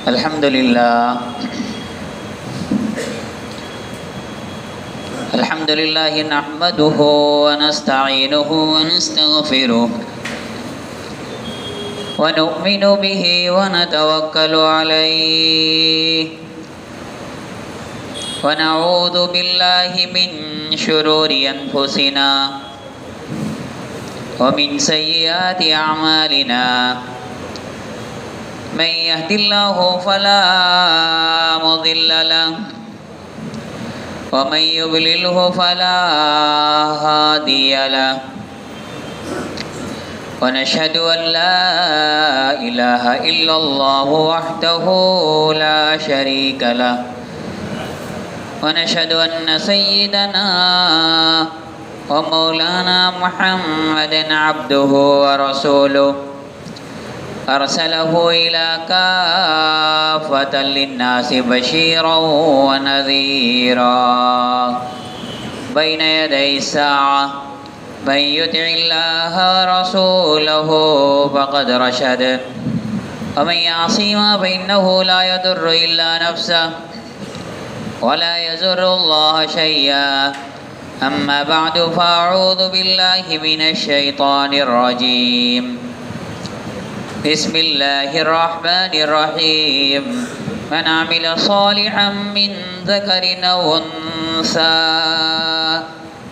الحمد لله الحمد لله نحمده ونستعينه ونستغفره ونؤمن به ونتوكل عليه ونعوذ بالله من شرور أنفسنا ومن سيئات أعمالنا من يهد الله فلا مضل له ومن يضلله فلا هادي له ونشهد أن لا إله إلا الله وحده لا شريك له ونشهد أن سيدنا ومولانا محمدا عبده ورسوله أرسله إلى كافة للناس بشيرا ونذيرا بين يدي الساعة من يطع الله ورسوله فقد رشد ومن يعصهما فإنه لا يضر إلا نفسه ولا يضر الله شيئا أما بعد فأعوذ بالله من الشيطان الرجيم بسم الله الرحمن الرحيم من عمل صالحا من ذكر أو أنثى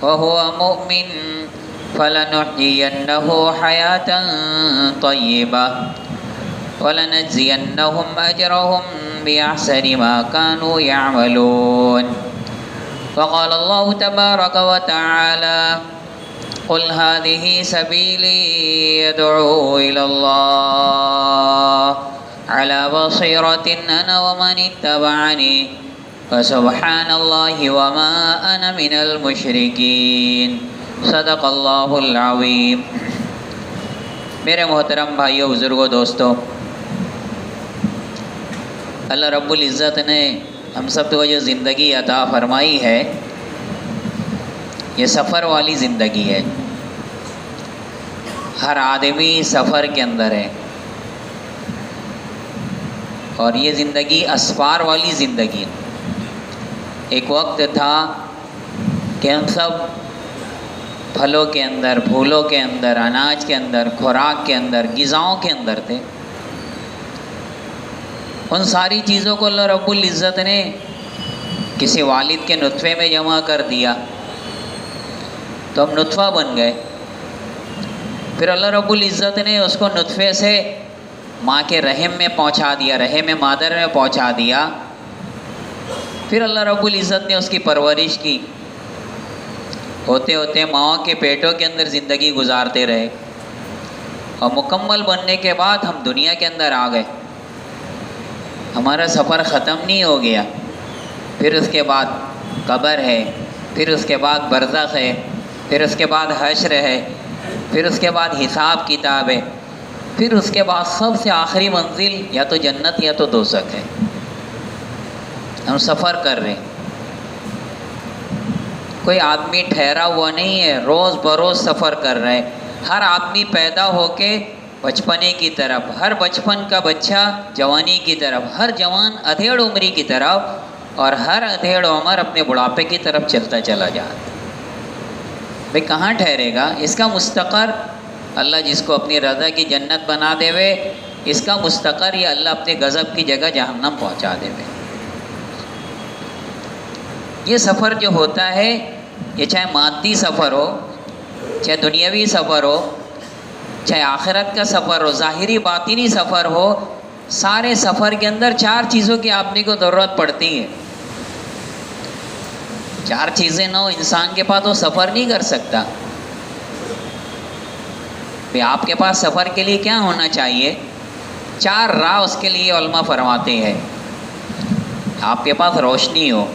وهو مؤمن فلنحيينه حياة طيبة ولنجزينهم أجرهم بأحسن ما كانوا يعملون وقال الله تبارك وتعالى قل هذه سبيلي يدعو إلى الله على بصيرة أنا ومن اتبعني فسبحان الله وما أنا من المشركين صدق اللہ العظیم۔ میرے محترم بھائیوں، بزرگوں، دوستوں، اللہ رب العزت نے ہم سب کو جو زندگی عطا فرمائی ہے یہ سفر والی زندگی ہے۔ ہر آدمی سفر کے اندر ہے اور یہ زندگی اسفار والی زندگی ہے۔ ایک وقت تھا کہ ہم سب پھلوں کے اندر، پھولوں کے اندر، اناج کے اندر، خوراک کے اندر، غذاؤں کے اندر تھے۔ ان ساری چیزوں کو اللہ رب العزت نے کسی والد کے نطفے میں جمع کر دیا تو ہم نطفہ بن گئے۔ پھر اللہ رب العزت نے اس کو نطفے سے ماں کے رحم میں پہنچا دیا، رحم مادر میں پہنچا دیا۔ پھر اللہ رب العزت نے اس کی پرورش کی، ہوتے ہوتے ماں کے پیٹوں کے اندر زندگی گزارتے رہے اور مکمل بننے کے بعد ہم دنیا کے اندر آ گئے۔ ہمارا سفر ختم نہیں ہو گیا۔ پھر اس کے بعد قبر ہے، پھر اس کے بعد برزخ ہے، پھر اس کے بعد حشر ہے، پھر اس کے بعد حساب کتاب ہے، پھر اس کے بعد سب سے آخری منزل یا تو جنت یا تو دوزخ ہے۔ ہم سفر کر رہے ہیں۔ کوئی آدمی ٹھہرا ہوا نہیں ہے، روز بروز سفر کر رہا ہے۔ ہر آدمی پیدا ہو کے بچپنے کی طرف، ہر بچپن کا بچہ جوانی کی طرف، ہر جوان ادھیڑ عمری کی طرف اور ہر ادھیڑ عمر اپنے بڑھاپے کی طرف چلتا چلا جاتا۔ بھئی کہاں ٹھہرے گا؟ اس کا مستقر اللہ جس کو اپنی رضا کی جنت بنا دے وے، اس کا مستقر یا اللہ اپنے غضب کی جگہ جہنم پہنچا دے وے۔ یہ سفر جو ہوتا ہے، یہ چاہے مادی سفر ہو، چاہے دنیاوی سفر ہو، چاہے آخرت کا سفر ہو، ظاہری باطنی سفر ہو، سارے سفر کے اندر چار چیزوں کی آدمی کو ضرورت پڑتی ہے۔ چار چیزیں نہ ہو انسان کے پاس وہ سفر نہیں کر سکتا۔ کہ آپ کے پاس سفر کے لیے کیا ہونا چاہیے؟ چار راہ اس کے لیے علماء فرماتے ہیں۔ آپ کے پاس روشنی ہو،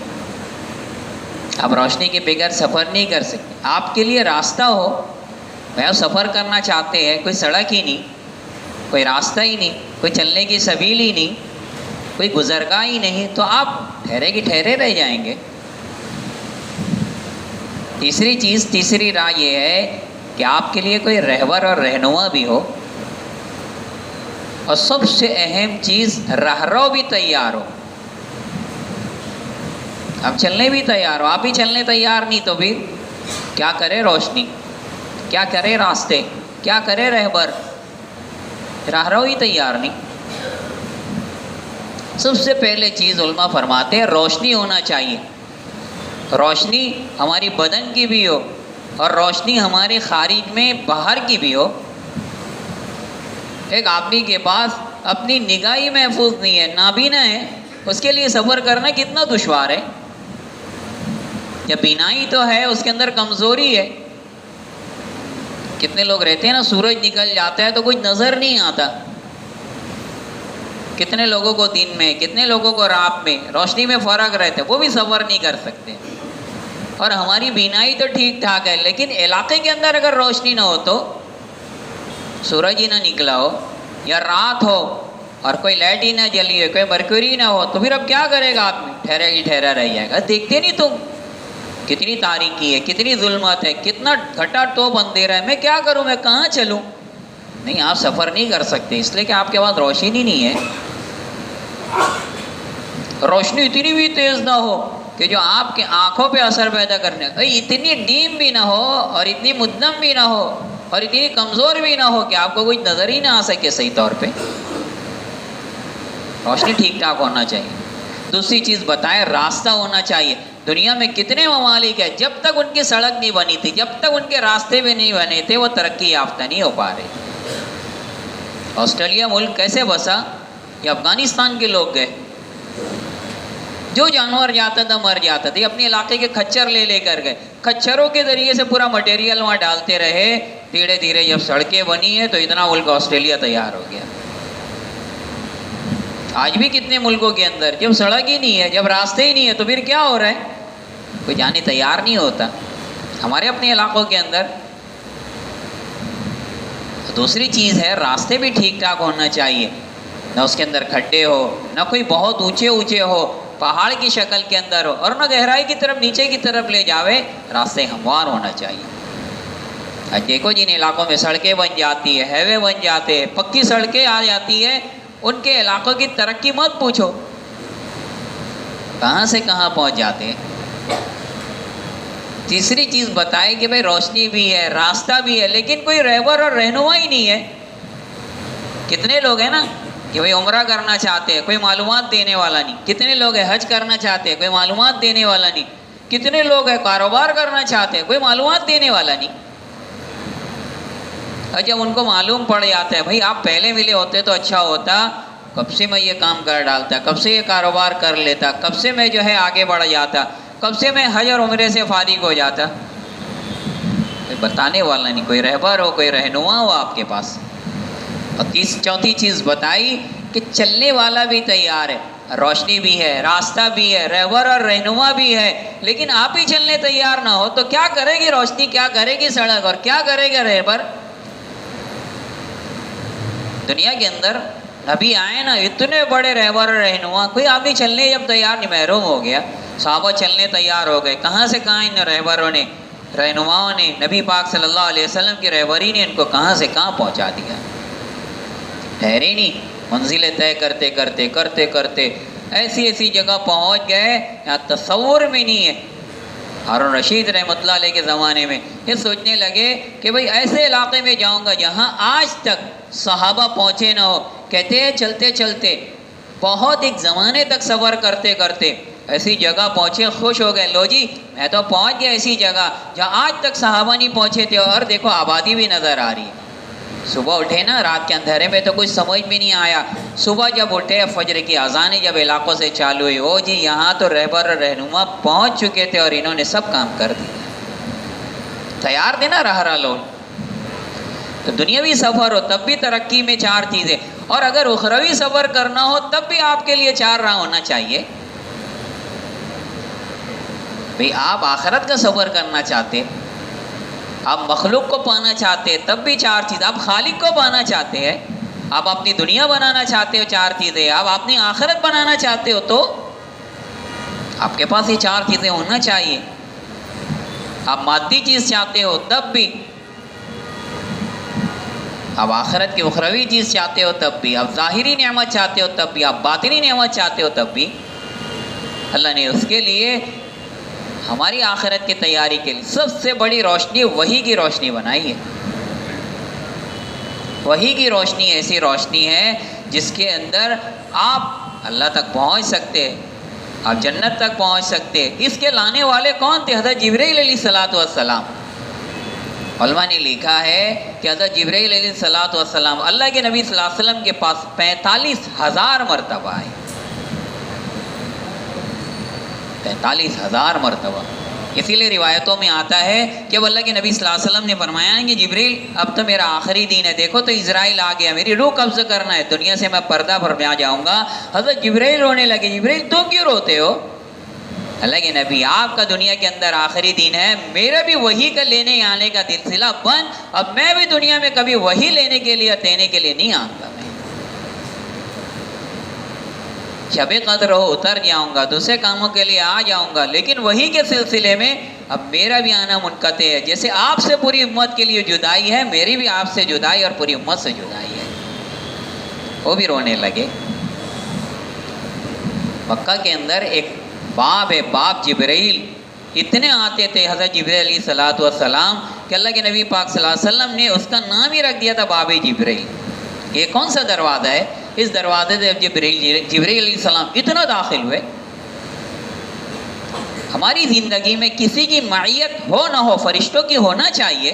آپ روشنی کے بغیر سفر نہیں کر سکتے۔ آپ کے لیے راستہ ہو، بھئی آپ سفر کرنا چاہتے ہیں، کوئی سڑک ہی نہیں، کوئی راستہ ہی نہیں، کوئی چلنے کی سبیل ہی نہیں، کوئی گزرگاہ ہی نہیں، تو آپ ٹھہرے کی ٹھہرے رہ جائیں گے۔ تیسری راہ یہ ہے کہ آپ کے لیے کوئی رہبر اور رہنما بھی ہو۔ اور سب سے اہم چیز رہرو بھی تیار ہو. اب چلنے بھی تیار ہو، آپ ہی چلنے تیار نہیں تو پھر کیا کرے روشنی، کیا کرے راستے، کیا کرے رہبر؟ رہرو ہی تیار نہیں. سب سے پہلے چیز علماء فرماتے ہیں روشنی ہونا چاہیے. روشنی ہماری بدن کی بھی ہو اور روشنی ہمارے خارج میں باہر کی بھی ہو. ایک آدمی کے پاس اپنی نگاہ ہی محفوظ نہیں ہے، نابینا ہے، اس کے لیے سفر کرنا کتنا دشوار ہے. یا بینائی تو ہے، اس کے اندر کمزوری ہے. کتنے لوگ رہتے ہیں نا، سورج نکل جاتا ہے تو کچھ نظر نہیں آتا. کتنے لوگوں کو دن میں، کتنے لوگوں کو رات میں روشنی میں فرق رہتا ہے، وہ بھی سفر نہیں کر سکتے. اور ہماری بینائی تو ٹھیک ٹھاک ہے، لیکن علاقے کے اندر اگر روشنی نہ ہو تو، سورج ہی نہ نکلا ہو یا رات ہو اور کوئی لائٹ ہی نہ جلی ہو، کوئی مرکوری نہ ہو، تو پھر اب کیا کرے گا آدمی؟ ٹھہرا ہی ٹھہرا رہ جائے گا. دیکھتے نہیں تم کتنی تاریکی ہے، کتنی ظلمت ہے، کتنا گھٹا ٹوپ اندھیرا ہے، میں کیا کروں، میں کہاں چلوں؟ نہیں، آپ سفر نہیں کر سکتے اس لیے کہ آپ کے پاس روشنی نہیں ہے. روشنی اتنی بھی تیز نہ ہو کہ جو آپ کے آنکھوں پہ اثر پیدا کرنے، اتنی ڈیم بھی نہ ہو اور اتنی مدھم بھی نہ ہو اور اتنی کمزور بھی نہ ہو کہ آپ کو کچھ نظر ہی نہ آ سکے صحیح طور پہ. روشنی ٹھیک ٹھاک ہونا چاہیے. دوسری چیز بتائیں، راستہ ہونا چاہیے. دنیا میں کتنے ممالک ہیں، جب تک ان کی سڑک نہیں بنی تھی، جب تک ان کے راستے بھی نہیں بنے تھے، وہ ترقی یافتہ نہیں ہو پا رہے. آسٹریلیا ملک کیسے بسا؟ یہ افغانستان کے لوگ گئے، جو جانور جاتا تھا مر جاتا تھا، اپنے علاقے کے کھچر لے لے کر گئے، کھچروں کے ذریعے سے پورا مٹیریل وہاں ڈالتے رہے. دھیرے دھیرے جب سڑکیں بنی ہیں تو اتنا ملک آسٹریلیا تیار ہو گیا. آج بھی کتنے ملکوں کے اندر جب سڑک ہی نہیں ہے، جب راستے ہی نہیں ہے، تو پھر کیا ہو رہا ہے؟ کوئی جانے تیار نہیں ہوتا ہمارے اپنے علاقوں کے اندر. دوسری چیز ہے، راستے بھی ٹھیک ٹھاک ہونا چاہیے، نہ اس کے اندر کھڈے ہو، نہ کوئی بہت اونچے اونچے ہو، پہاڑ کی شکل کے اندر ہو، اور نہ گہرائی کی طرف نیچے کی طرف لے جاوے. راستے ہموار ہونا چاہیے. آج دیکھو جن علاقوں میں سڑکیں بن جاتی ہے، ہائی وے بن جاتے ہیں، پکی سڑکیں آ جاتی ہے، ان کے علاقوں کی ترقی مت پوچھو، کہاں سے کہاں پہنچ جاتے ہیں. تیسری چیز بتائے کہ بھائی روشنی بھی ہے، راستہ بھی ہے، لیکن کوئی رہبر اور رہنما ہی نہیں ہے. کتنے لوگ ہیں نا کہ بھائی عمرہ کرنا چاہتے ہیں، کوئی معلومات دینے والا نہیں. کتنے لوگ ہیں حج کرنا چاہتے ہیں، کوئی معلومات دینے والا نہیں. کتنے لوگ ہیں کاروبار کرنا چاہتے ہیں، کوئی معلومات دینے والا نہیں. اور جب ان کو معلوم پڑ جاتا ہے، بھائی آپ پہلے ملے ہوتے تو اچھا ہوتا، کب سے میں یہ کام کر ڈالتا، کب سے یہ کاروبار کر لیتا، کب سے میں جو ہے آگے بڑھ جاتا، کب سے میں حج اور عمرے سے فارغ ہو جاتا. کوئی بتانے والا نہیں، کوئی رہبر ہو، کوئی رہنما ہو آپ کے پاس. اور چوتھی چیز بتائی کہ چلنے والا بھی تیار ہے، روشنی بھی ہے، راستہ بھی ہے، رہبر اور رہنما بھی ہے، لیکن آپ ہی چلنے تیار نہ ہو تو کیا کرے گی روشنی، کیا کرے گی سڑک، اور کیا کرے گا رہبر؟ دنیا کے اندر نبی آئے نا، اتنے بڑے رہبر اور رہنما، کوئی آدمی چلنے جب تیار نہیں، محروم ہو گیا. صحابہ چلنے تیار ہو گئے، کہاں سے کہاں ان رہبروں نے، رہنماؤں نے، نبی پاک صلی اللہ علیہ وسلم کی رہبری نے ان کو کہاں سے کہاں پہنچا دیا. ٹھہرے نہیں، منزلیں طے کرتے کرتے کرتے کرتے ایسی ایسی جگہ پہنچ گئے یہاں تصور میں نہیں ہے. ہارون رشید رحمۃ اللہ علیہ کے زمانے میں یہ سوچنے لگے کہ بھئی ایسے علاقے میں جاؤں گا جہاں آج تک صحابہ پہنچے نہ ہو. کہتے ہیں چلتے چلتے بہت ایک زمانے تک سفر کرتے کرتے ایسی جگہ پہنچے، خوش ہو گئے، لو جی میں تو پہنچ گیا ایسی جگہ جہاں آج تک صحابہ نہیں پہنچے تھے، اور دیکھو آبادی بھی نظر آ رہی ہے. صبح اٹھے نا، رات کے اندھیرے میں تو کچھ سمجھ میں نہیں آیا. صبح جب اٹھے، فجر کی اذانیں جب علاقوں سے چالو ہوئی، او جی یہاں تو رہبر اور رہنما پہنچ چکے تھے اور انہوں نے سب کام کر دیا. تیار تھے نا رہا لوگ. تو دنیاوی سفر ہو تب بھی ترقی میں چار چیزیں، اور اگر اخروی سفر کرنا ہو تب بھی آپ کے لیے چار راہ ہونا چاہیے. بھئی آپ آخرت کا سفر کرنا چاہتے، آپ مخلوق کو پانا چاہتے، تب بھی چار چیز. آپ خالق کو پانا چاہتے ہیں، آپ اپنی دنیا بنانا چاہتے ہو، چار چیزیں. آپ اپنی آخرت بنانا چاہتے ہو تو آپ کے پاس یہ چار چیزیں ہونا چاہیے. آپ مادی چیز چاہتے ہو تب بھی. اب آخرت کی اخروی چیز چاہتے ہو تب بھی، اب ظاہری نعمت چاہتے ہو تب بھی، اب باطنی نعمت چاہتے ہو تب بھی، اللہ نے اس کے لیے ہماری آخرت کی تیاری کے لیے سب سے بڑی روشنی وحی کی روشنی بنائی ہے۔ وحی کی روشنی ایسی روشنی ہے جس کے اندر آپ اللہ تک پہنچ سکتے، آپ جنت تک پہنچ سکتے۔ اس کے لانے والے کون تھے؟ حضرت جبرائیل علیہ السلام۔ علماء نے لکھا ہے کہ حضرت جبرائیل علیہ السلام اللہ کے نبی صلی اللہ علیہ وسلم کے پاس 45,000 مرتبہ آئے، 45,000 مرتبہ۔ اسی لیے روایتوں میں آتا ہے کہ اب اللہ کے نبی صلی اللہ علیہ وسلم نے فرمایا کہ جبریل اب تو میرا آخری دن ہے، دیکھو تو اسرائیل آ گیا، میری روح قبض کرنا ہے، دنیا سے میں پردہ فرما جاؤں گا۔ حضرت جبریل رونے لگے، جبریل تم کیوں روتے ہو؟ اللہ کے نبی آپ کا دنیا کے اندر آخری دن ہے، میرا بھی وحی کا لینے آنے کا سلسلہ بند، اب میں بھی دنیا میں کبھی وحی لینے کے لیے دینے کے لیے نہیں آؤں گا، میں شب قدر ہو اتر جاؤں گا، دوسرے کاموں کے لیے آ جاؤں گا، لیکن وحی کے سلسلے میں اب میرا بھی آنا منقطع ہے۔ جیسے آپ سے پوری امت کے لیے جدائی ہے، میری بھی آپ سے جدائی اور پوری امت سے جدائی ہے۔ وہ بھی رونے لگے۔ مکہ کے اندر ایک باب ہے، باب جبرائیل، اتنے آتے تھے حضرت جبرائیل علیہ السلام کہ اللہ کے نبی پاک صلی اللہ علیہ وسلم نے اس کا نام ہی رکھ دیا تھا باب جبرائیل۔ یہ کون سا دروازہ ہے؟ اس دروازے سے جبرائیل علیہ السلام اتنا داخل ہوئے۔ ہماری زندگی میں کسی کی معیت ہو نہ ہو، فرشتوں کی ہونا چاہیے۔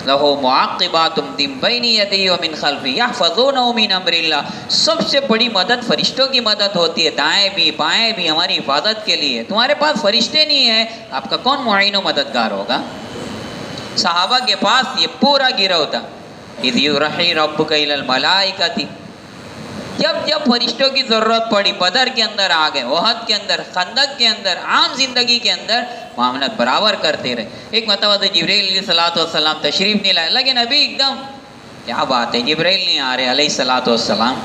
لَهُ مُعَقِّبَاتٌ مِّن بَيْنِ يَدَيْهِ وَمِنْ خَلْفِهِ يَحْفَظُونَهُ مِنْ أَمْرِ اللَّهِ۔ سب سے بڑی مدد فرشتوں کی مدد ہوتی ہے، دائیں بھی بائیں بھی ہماری حفاظت کے لیے۔ تمہارے پاس فرشتے نہیں ہیں، آپ کا کون معین و مددگار ہوگا؟ صحابہ کے پاس یہ پورا گروہ تھا۔ اِذْ يُوحِي رَبُّكَ إِلَى الْمَلَائِكَةِ، جب جب فرشتوں کی ضرورت پڑی، بدر کے اندر آ گئے، احد کے اندر، خندق کے اندر، عام زندگی کے اندر معاملات برابر کرتے رہے۔ ایک مرتبہ تو جبرائیل علیہ السلام تشریف نہیں لائے، اللہ کے نبی ایک دم کیا بات ہے، جبرائیل نہیں آ رہے علیہ السلام۔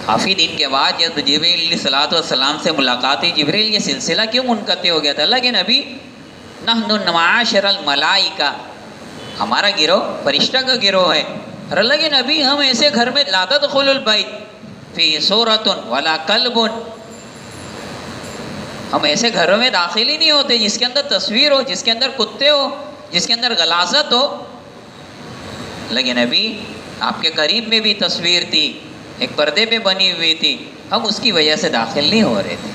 کافی دن کے بعد جب جبرائیل علیہ السلام سے ملاقات ہوئی، جبرائیل یہ سلسلہ کیوں منقطع ہو گیا تھا؟ اللہ کے نبی نحن معاشر الملائکہ، ہمارا گروہ فرشتہ کا گروہ ہے، اور اللہ کے نبی ہم ایسے گھر میں لا تدخلوا البیت فی صورۃ ولا کلب، ہم ایسے گھروں میں داخل ہی نہیں ہوتے جس کے اندر تصویر ہو، جس کے اندر کتے ہو، جس کے اندر غلاظت ہو۔ اللہ کے نبی آپ کے قریب میں بھی تصویر تھی، ایک پردے پہ بنی ہوئی تھی، ہم اس کی وجہ سے داخل نہیں ہو رہے تھے۔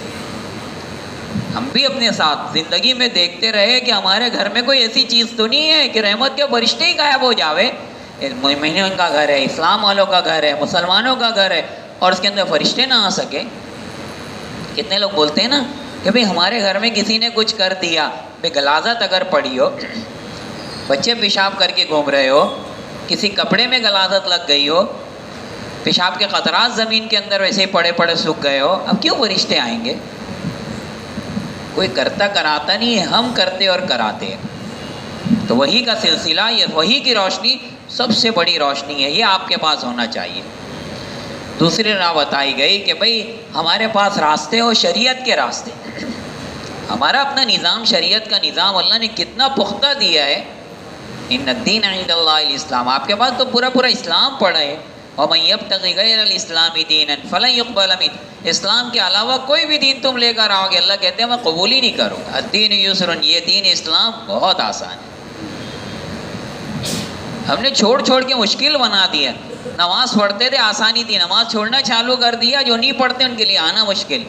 ہم بھی اپنے ساتھ زندگی میں دیکھتے رہے کہ ہمارے گھر میں کوئی ایسی چیز تو نہیں ہے کہ رحمت کے فرشتے ہی غائب ہو جاوے۔ مومنوں کا گھر ہے، اسلام والوں کا گھر ہے، مسلمانوں کا گھر ہے، اور اس کے اندر فرشتے نہ آ سکے۔ کتنے لوگ بولتے ہیں نا کہ بھئی ہمارے گھر میں کسی نے کچھ کر دیا، بھئی غلاظت اگر پڑی ہو، بچے پیشاب کر کے گھوم رہے ہو، کسی کپڑے میں غلاظت لگ گئی ہو، پیشاب کے قطرات زمین کے اندر ویسے ہی پڑے پڑے سوکھ گئے ہو، اب کیوں فرشتے آئیں گے؟ کوئی کرتا کراتا نہیں ہے، ہم کرتے اور کراتے ہیں۔ تو وحی کا سلسلہ، یہ وحی کی روشنی سب سے بڑی روشنی ہے، یہ آپ کے پاس ہونا چاہیے۔ دوسری راہ بتائی گئی کہ بھئی ہمارے پاس راستے ہو، شریعت کے راستے، ہمارا اپنا نظام، شریعت کا نظام اللہ نے کتنا پختہ دیا ہے۔ ان الدین عند اللہ الاسلام، آپ کے پاس تو پورا اسلام پڑا ہے۔ وَمَن يَبْتَغِ غَيْرَ الْإِسْلَامِ دِينًا فَلَن يُقْبَلَ مِنْهُ، اسلام کے علاوہ کوئی بھی دین تم لے کر آؤ گے، اللہ کہتے ہیں میں قبول ہی نہیں کروں گا۔ الدین یسر، یہ دین اسلام بہت آسان ہے۔ ہم نے چھوڑ کے مشکل بنا دیا۔ نماز پڑھتے تھے آسانی تھی، نماز چھوڑنا چالو کر دیا، جو نہیں پڑھتے ان کے لیے آنا مشکل،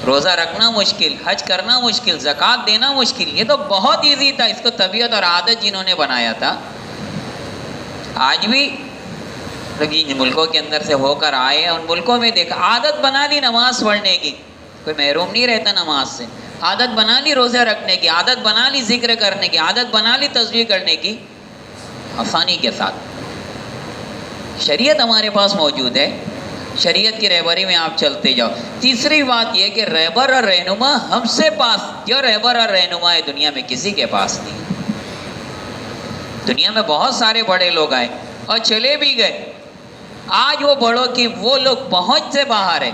روزہ رکھنا مشکل، حج کرنا مشکل، زکوٰۃ دینا مشکل۔ یہ تو بہت ایزی تھا، اس کو طبیعت اور عادت جنہوں نے بنایا تھا۔ آج بھی جن ملکوں کے اندر سے ہو کر آئے، ان ملکوں میں دیکھا عادت بنا لی نماز پڑھنے کی، کوئی محروم نہیں رہتا نماز سے، عادت بنا لی روزے رکھنے کی، عادت بنا لی ذکر کرنے کی، عادت بنا لی تسبیح کرنے کی، آسانی کے ساتھ۔ شریعت ہمارے پاس موجود ہے، شریعت کی رہبری میں آپ چلتے جاؤ۔ تیسری بات یہ کہ رہبر اور رہنما ہم سے پاس، جو رہبر اور رہنما ہے دنیا میں کسی کے پاس نہیں۔ دنیا میں بہت سارے بڑے لوگ آئے اور چلے بھی گئے، آج وہ بڑوں کی وہ لوگ پہنچ سے باہر ہے۔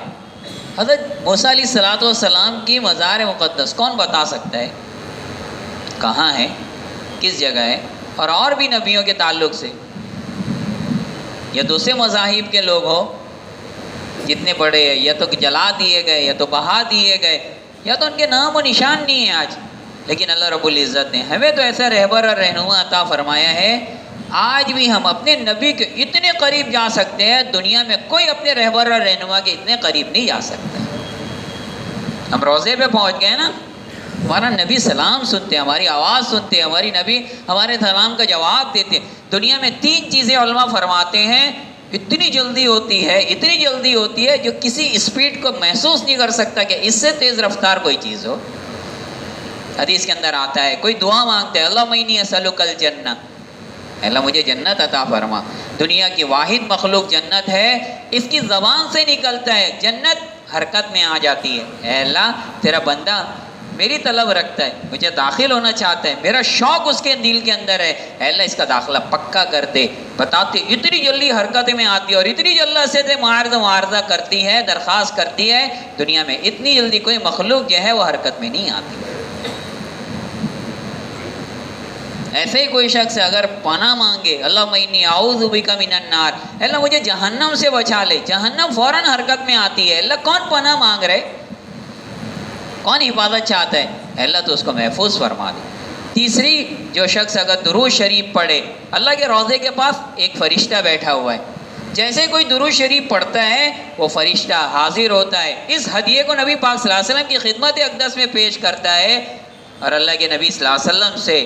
حضرت موسیٰ علیہ السلام کی مزار مقدس کون بتا سکتا ہے کہاں ہے، کس جگہ ہے؟ اور بھی نبیوں کے تعلق سے، یا دوسرے مذاہب کے لوگ ہو جتنے بڑے ہیں، یا تو جلا دیے گئے، یا تو بہا دیے گئے، یا تو ان کے نام و نشان نہیں ہیں آج، لیکن اللہ رب العزت نے ہمیں تو ایسا رہبر اور رہنما عطا فرمایا ہے، آج بھی ہم اپنے نبی کے اتنے قریب جا سکتے ہیں، دنیا میں کوئی اپنے رہبر اور رہنما کے اتنے قریب نہیں جا سکتا۔ ہم روضے پہ پہنچ گئے نا، ہمارا نبی سلام سنتے ہیں، ہماری آواز سنتے ہیں، ہماری نبی ہمارے سلام کا جواب دیتے ہیں۔ دنیا میں 3 چیزیں علماء فرماتے ہیں اتنی جلدی ہوتی ہے جو کسی اسپیڈ کو محسوس نہیں کر سکتا کہ اس سے تیز رفتار کوئی چیز ہو۔ حدیث کے اندر آتا ہے، کوئی دعا مانگتا ہے، اللہم انی اسألک الجنہ، اللہ مجھے جنت عطا فرما۔ دنیا کی واحد مخلوق جنت ہے، اس کی زبان سے نکلتا ہے، جنت حرکت میں آ جاتی ہے۔ اے اللہ تیرا بندہ میری طلب رکھتا ہے، مجھے داخل ہونا چاہتا ہے، میرا شوق اس کے دل کے اندر ہے، اے اللہ اس کا داخلہ پکا کر دے۔ بتاتے اتنی جلدی حرکت میں آتی ہے اور اتنی جلدی سے معارضہ کرتی ہے، درخواست کرتی ہے، دنیا میں اتنی جلدی کوئی مخلوق جو ہے وہ حرکت میں نہیں آتی۔ ایسے ہی کوئی شخص اگر پناہ مانگے، اللہم انی اعوذ بک من النار، اللہ مجھے جہنم سے بچا لے، جہنم فوراً حرکت میں آتی ہے۔ اللہ کون پناہ مانگ رہے، کون حفاظت چاہتا ہے، اللہ تو اس کو محفوظ فرما دے۔ تیسری، جو شخص اگر درود شریف پڑھے، اللہ کے روضے کے پاس ایک فرشتہ بیٹھا ہوا ہے، جیسے کوئی درود شریف پڑھتا ہے وہ فرشتہ حاضر ہوتا ہے، اس ہدیے کو نبی پاک صلی اللہ علیہ وسلم کی خدمت اقدس میں پیش کرتا ہے، اور اللہ کے نبی صلی اللہ علیہ وسلم سے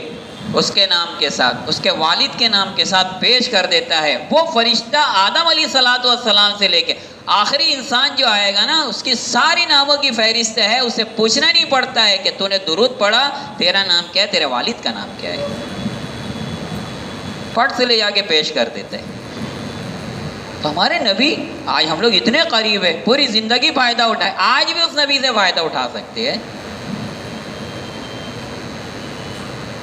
اس کے نام کے ساتھ، اس کے والد کے نام کے ساتھ پیش کر دیتا ہے۔ وہ فرشتہ آدم علیہ السلام سے لے کے آخری انسان جو آئے گا نا، اس کی ساری ناموں کی فہرست ہے، اسے پوچھنا نہیں پڑتا ہے کہ تو نے درود پڑھا، تیرا نام کیا ہے، تیرے والد کا نام کیا ہے، پٹ سے لے جا کے پیش کر دیتے ہیں۔ تو ہمارے نبی آج ہم لوگ اتنے قریب ہیں، پوری زندگی فائدہ اٹھائے، آج بھی اس نبی سے فائدہ اٹھا سکتے ہیں۔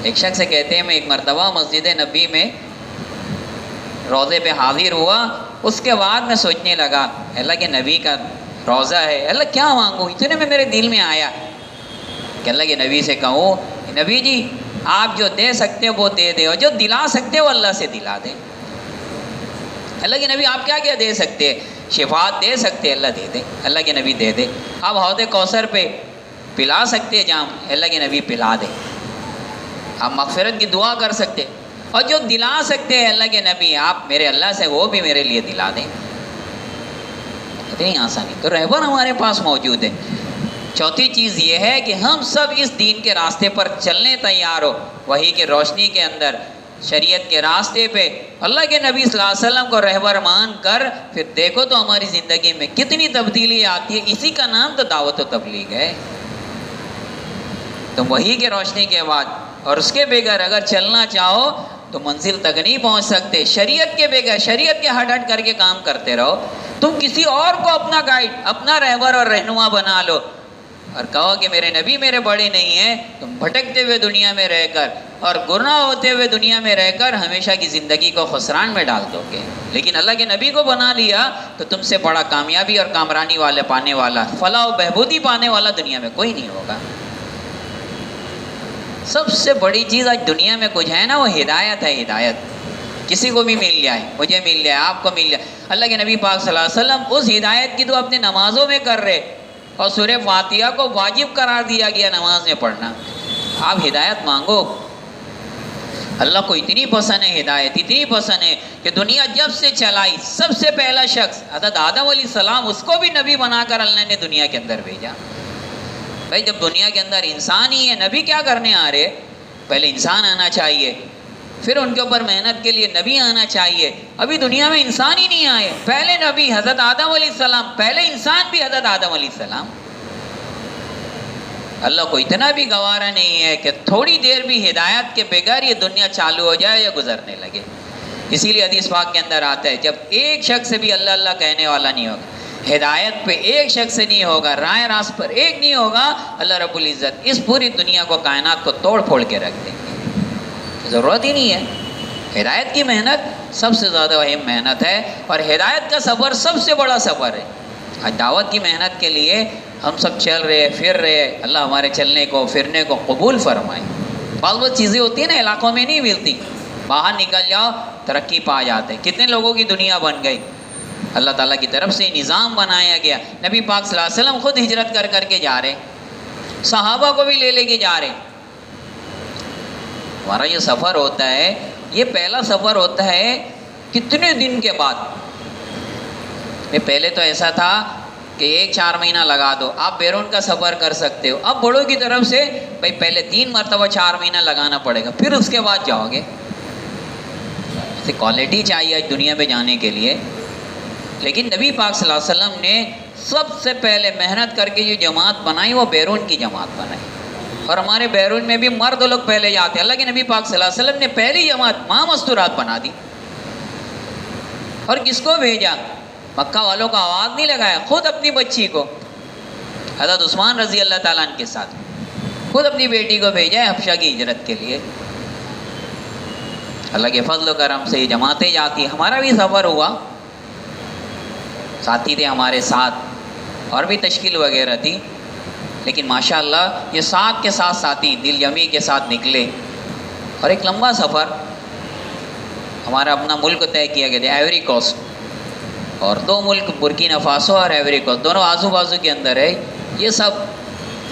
ایک شخص سے کہتے ہیں، میں ایک مرتبہ مسجد نبی میں روضے پہ حاضر ہوا، اس کے بعد میں سوچنے لگا اللہ کے نبی کا روضہ ہے، اللہ کیا مانگوں، اتنے میں میرے دل میں آیا کہ اللہ کے نبی سے کہوں، نبی جی آپ جو دے سکتے ہو وہ دے دیں، اور جو دلا سکتے ہو اللہ سے دلا دیں۔ اللہ کے نبی آپ کیا کیا دے سکتے ہیں، شفاعت دے سکتے، اللہ دے دیں، اللہ کے نبی دے دے۔ آپ حوض کوثر پہ پلا سکتے جام، اللہ کے نبی پلا دیں۔ آپ مغفرت کی دعا کر سکتے، اور جو دلا سکتے ہیں اللہ کے نبی، آپ میرے اللہ سے وہ بھی میرے لیے دلا دیں۔ اتنی آسانی تو رہبر ہمارے پاس موجود ہے۔ چوتھی چیز یہ ہے کہ ہم سب اس دین کے راستے پر چلنے تیار ہو، وحی کی روشنی کے اندر، شریعت کے راستے پہ اللہ کے نبی صلی اللہ علیہ وسلم کو رہبر مان کر پھر دیکھو تو ہماری زندگی میں کتنی تبدیلی آتی ہے۔ اسی کا نام تو دعوت و تبلیغ ہے۔ تو وحی کی روشنی کے بعد اور اس کے بغیر اگر چلنا چاہو تو منزل تک نہیں پہنچ سکتے۔ شریعت کے بغیر، شریعت کے ہٹ کر کے کام کرتے رہو، تم کسی اور کو اپنا گائیڈ، اپنا رہبر اور رہنما بنا لو اور کہو کہ میرے نبی میرے بڑے نہیں ہیں، تم بھٹکتے ہوئے دنیا میں رہ کر اور گناہ ہوتے ہوئے دنیا میں رہ کر ہمیشہ کی زندگی کو خسران میں ڈال دو گے۔ لیکن اللہ کے نبی کو بنا لیا تو تم سے بڑا کامیابی اور کامرانی والے پانے والا، فلاح و بہبودی پانے والا دنیا میں کوئی نہیں ہوگا۔ سب سے بڑی چیز آج دنیا میں کچھ ہے نا، وہ ہدایت ہے۔ ہدایت کسی کو بھی مل جائے، مجھے مل جائے، آپ کو مل جائے۔ اللہ کے نبی پاک صلی اللہ علیہ وسلم اس ہدایت کی دعا اپنے نمازوں میں کر رہے، اور سورہ فاتحہ کو واجب قرار دیا گیا نماز میں پڑھنا۔ آپ ہدایت مانگو، اللہ کو اتنی پسند ہے ہدایت، اتنی پسند ہے کہ دنیا جب سے چلائی سب سے پہلا شخص حضرت آدم علیہ السلام، اس کو بھی نبی بنا کر اللہ نے دنیا کے اندر بھیجا۔ بھائی جب دنیا کے اندر انسان ہی ہے، نبی کیا کرنے آ رہے؟ پہلے انسان آنا چاہیے، پھر ان کے اوپر محنت کے لیے نبی آنا چاہیے۔ ابھی دنیا میں انسان ہی نہیں آئے، پہلے نبی حضرت آدم علیہ السلام، پہلے انسان بھی حضرت آدم علیہ السلام۔ اللہ کو اتنا بھی گوارا نہیں ہے کہ تھوڑی دیر بھی ہدایت کے بغیر یہ دنیا چالو ہو جائے یا گزرنے لگے۔ اسی لیے حدیث پاک کے اندر آتا ہے جب ایک شخص سے بھی اللہ اللہ کہنے والا نہیں ہوگا، ہدایت پہ ایک شخص سے نہیں ہوگا، رائے راست پر ایک نہیں ہوگا، اللہ رب العزت اس پوری دنیا کو، کائنات کو توڑ پھوڑ کے رکھ دیں گے۔ ضرورت ہی نہیں ہے۔ ہدایت کی محنت سب سے زیادہ اہم محنت ہے، اور ہدایت کا سفر سب سے بڑا سفر ہے۔ آج دعوت کی محنت کے لیے ہم سب چل رہے پھر رہے، اللہ ہمارے چلنے کو پھرنے کو قبول فرمائے۔ بعض وہ چیزیں ہوتی ہیں نا علاقوں میں نہیں ملتی، باہر نکل جاؤ ترقی پا جاتے. کتنے لوگوں کی دنیا بن گئی. اللہ تعالیٰ کی طرف سے نظام بنایا گیا. نبی پاک صلی اللہ علیہ وسلم خود ہجرت کر کے جا رہے, صحابہ کو بھی لے کے جا رہے. ہمارا یہ سفر ہوتا ہے, یہ پہلا سفر ہوتا ہے کتنے دن کے بعد. پہلے تو ایسا تھا کہ 1-4 مہینہ لگا دو, آپ بیرون کا سفر کر سکتے ہو. اب بڑوں کی طرف سے بھائی پہلے 3 مرتبہ 4 مہینہ لگانا پڑے گا, پھر اس کے بعد جاؤ گے. کوالٹی چاہیے آج دنیا پہ جانے کے لیے. لیکن نبی پاک صلی اللہ علیہ وسلم نے سب سے پہلے محنت کر کے جو جماعت بنائی وہ بیرون کی جماعت بنائی. اور ہمارے بیرون میں بھی مرد لوگ پہلے جاتے ہیں. اللہ کے نبی پاک صلی اللہ علیہ وسلم نے پہلی جماعت ماہ مستورات بنا دی. اور کس کو بھیجا؟ مکہ والوں کا آواز نہیں لگایا, خود اپنی بچی کو حضرت عثمان رضی اللہ تعالیٰ عنہ کے ساتھ خود اپنی بیٹی کو بھیجا ہے حبشہ کی ہجرت کے لیے. اللہ کے فضل و کرم سے یہ جماعتیں جاتی. ہمارا بھی سفر ہوا, ساتھی تھے ہمارے ساتھ, اور بھی تشکیل وغیرہ تھی. لیکن ماشاءاللہ یہ ساتھ کے ساتھ ساتھی دل جمی کے ساتھ نکلے. اور ایک لمبا سفر, ہمارا اپنا ملک طے کیا گیا تھا ایوری کوسٹ, اور 2 ملک برکینا فاسو اور ایوری کوسٹ, دونوں آزو بازو کے اندر ہے. یہ سب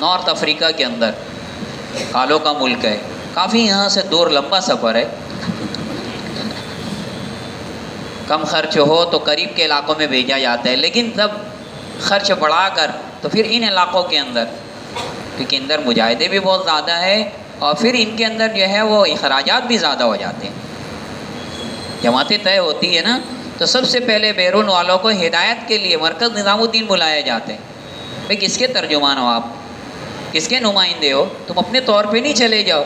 نارتھ افریقہ کے اندر کالوں کا ملک ہے. کافی یہاں سے دور لمبا سفر ہے. کم خرچ ہو تو قریب کے علاقوں میں بھیجا جاتا ہے, لیکن جب خرچ بڑھا کر تو پھر ان علاقوں کے اندر, کیونکہ اندر مجاہدے بھی بہت زیادہ ہے, اور پھر ان کے اندر جو ہے وہ اخراجات بھی زیادہ ہو جاتے ہیں. جماعتیں طے ہوتی ہے نا, تو سب سے پہلے بیرون والوں کو ہدایت کے لیے مرکز نظام الدین بلایا جاتے ہیں. بھئی کس کے ترجمان ہو آپ, کس کے نمائندے ہو؟ تم اپنے طور پہ نہیں چلے جاؤ,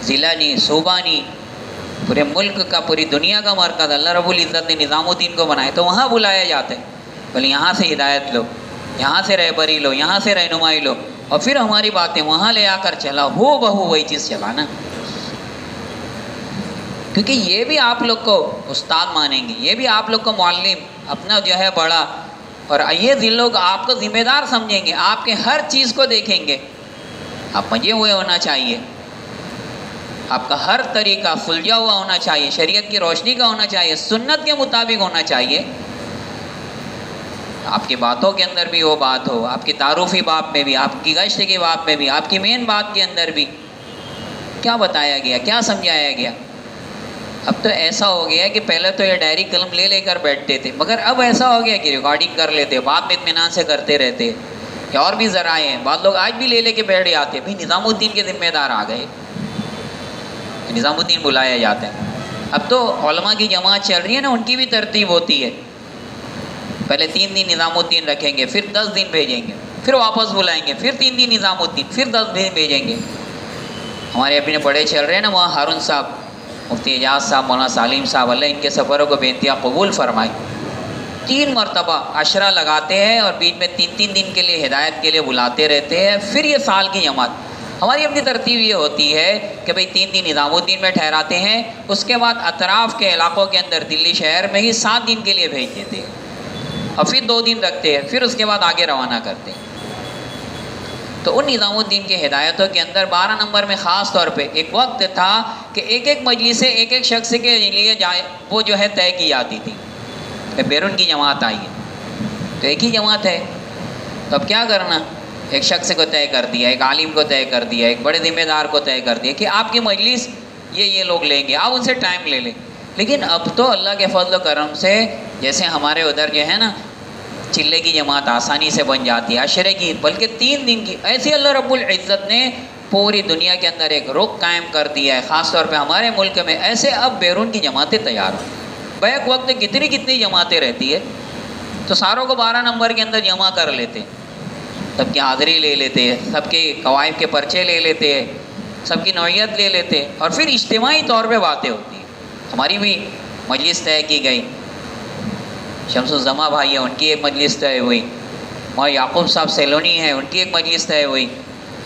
ضلع نہیں, صوبہ نہیں, پورے ملک کا, پوری دنیا کا مرکز اللہ رب العزت نے نظام الدین کو بنائے, تو وہاں بلایا جاتا ہے. بولے یہاں سے ہدایت لو, یہاں سے رہبری لو, یہاں سے رہنمائی لو, اور پھر ہماری باتیں وہاں لے آ کر چلا, ہو بہو وہی چیز چلانا. کیونکہ یہ بھی آپ لوگ کو استاد مانیں گے, یہ بھی آپ لوگ کو معلم, اپنا جو ہے بڑا, اور یہ لوگ آپ کو ذمہ دار سمجھیں گے, آپ کے ہر چیز کو دیکھیں گے. آپ مجھے ہوئے ہونا چاہیے, آپ کا ہر طریقہ سلجھا ہوا ہونا چاہیے, شریعت کی روشنی کا ہونا چاہیے, سنت کے مطابق ہونا چاہیے. آپ کی باتوں کے اندر بھی وہ بات ہو, آپ کی تعارفی باب میں بھی, آپ کی گشت کی باب میں بھی, آپ کی مین بات کے اندر بھی کیا بتایا گیا, کیا سمجھایا گیا. اب تو ایسا ہو گیا کہ پہلے تو یہ ڈائری قلم لے کر بیٹھتے تھے, مگر اب ایسا ہو گیا کہ ریکارڈنگ کر لیتے, بعد میں اطمینان سے کرتے رہتے. کہ اور بھی ذرائع ہیں, بعض لوگ آج بھی لے کے بیٹھ جاتے. بھائی نظام الدین کے ذمہ دار آ گئے, نظام الدین بلایا جاتا ہے. اب تو علماء کی جماعت چل رہی ہے نا, ان کی بھی ترتیب ہوتی ہے. پہلے 3 دن نظام الدین رکھیں گے, پھر 10 دن بھیجیں گے, پھر واپس بلائیں گے, پھر 3 دن نظام الدین, پھر 10 دن بھیجیں گے. ہمارے اپنے بڑے چل رہے ہیں نا وہاں, ہارون صاحب, مفتی اعجاز صاحب, مولانا سالم صاحب, اللہ ان کے سفروں کو بے انتہا قبول فرمائے. 3 مرتبہ عشرہ لگاتے ہیں, اور بیچ میں 3 دن کے لیے ہدایت کے لیے بلاتے رہتے ہیں. پھر یہ سال کی جماعت. ہماری اپنی ترتیب یہ ہوتی ہے کہ بھئی 3 دن نظام الدین میں ٹھہراتے ہیں, اس کے بعد اطراف کے علاقوں کے اندر دلی شہر میں ہی 7 دن کے لیے بھیج دیتے ہیں, اور پھر 2 دن رکھتے ہیں, پھر اس کے بعد آگے روانہ کرتے ہیں. تو ان نظام الدین کے ہدایتوں کے اندر 12 نمبر میں خاص طور پہ ایک وقت تھا کہ ایک مجلس سے ایک شخص کے لیے وہ جو ہے طے کی جاتی تھی. بیرون کی جماعت آئی ہے تو ایک ہی جماعت ہے, تو اب کیا کرنا, ایک شخص کو طے کر دیا, ایک عالم کو طے کر دیا, ایک بڑے ذمہ دار کو طے کر دیا کہ آپ کی مجلس یہ لوگ لیں گے, آپ ان سے ٹائم لے لیں. لیکن اب تو اللہ کے فضل و کرم سے جیسے ہمارے ادھر جو ہے نا چلے کی جماعت آسانی سے بن جاتی ہے, عشرے کی بلکہ 3 دن کی, ایسے اللہ رب العزت نے پوری دنیا کے اندر ایک رخ قائم کر دیا ہے. خاص طور پہ ہمارے ملک میں ایسے اب بیرون کی جماعتیں تیار ہوں. بیک وقت کتنی جماعتیں رہتی ہے, تو ساروں کو 12 نمبر کے اندر جمع کر لیتے, سب کی حاضری لے لیتے, سب کے قوائف کے پرچے لے لیتے, سب کی نوعیت لے لیتے, اور پھر اجتماعی طور پہ باتیں ہوتی ہیں. ہماری بھی مجلس طے کی گئی, شمس الزما بھائی ہیں, ان کی ایک مجلس طے ہوئی, اور یعقوب صاحب سیلونی ہیں, ان کی ایک مجلس طے ہوئی,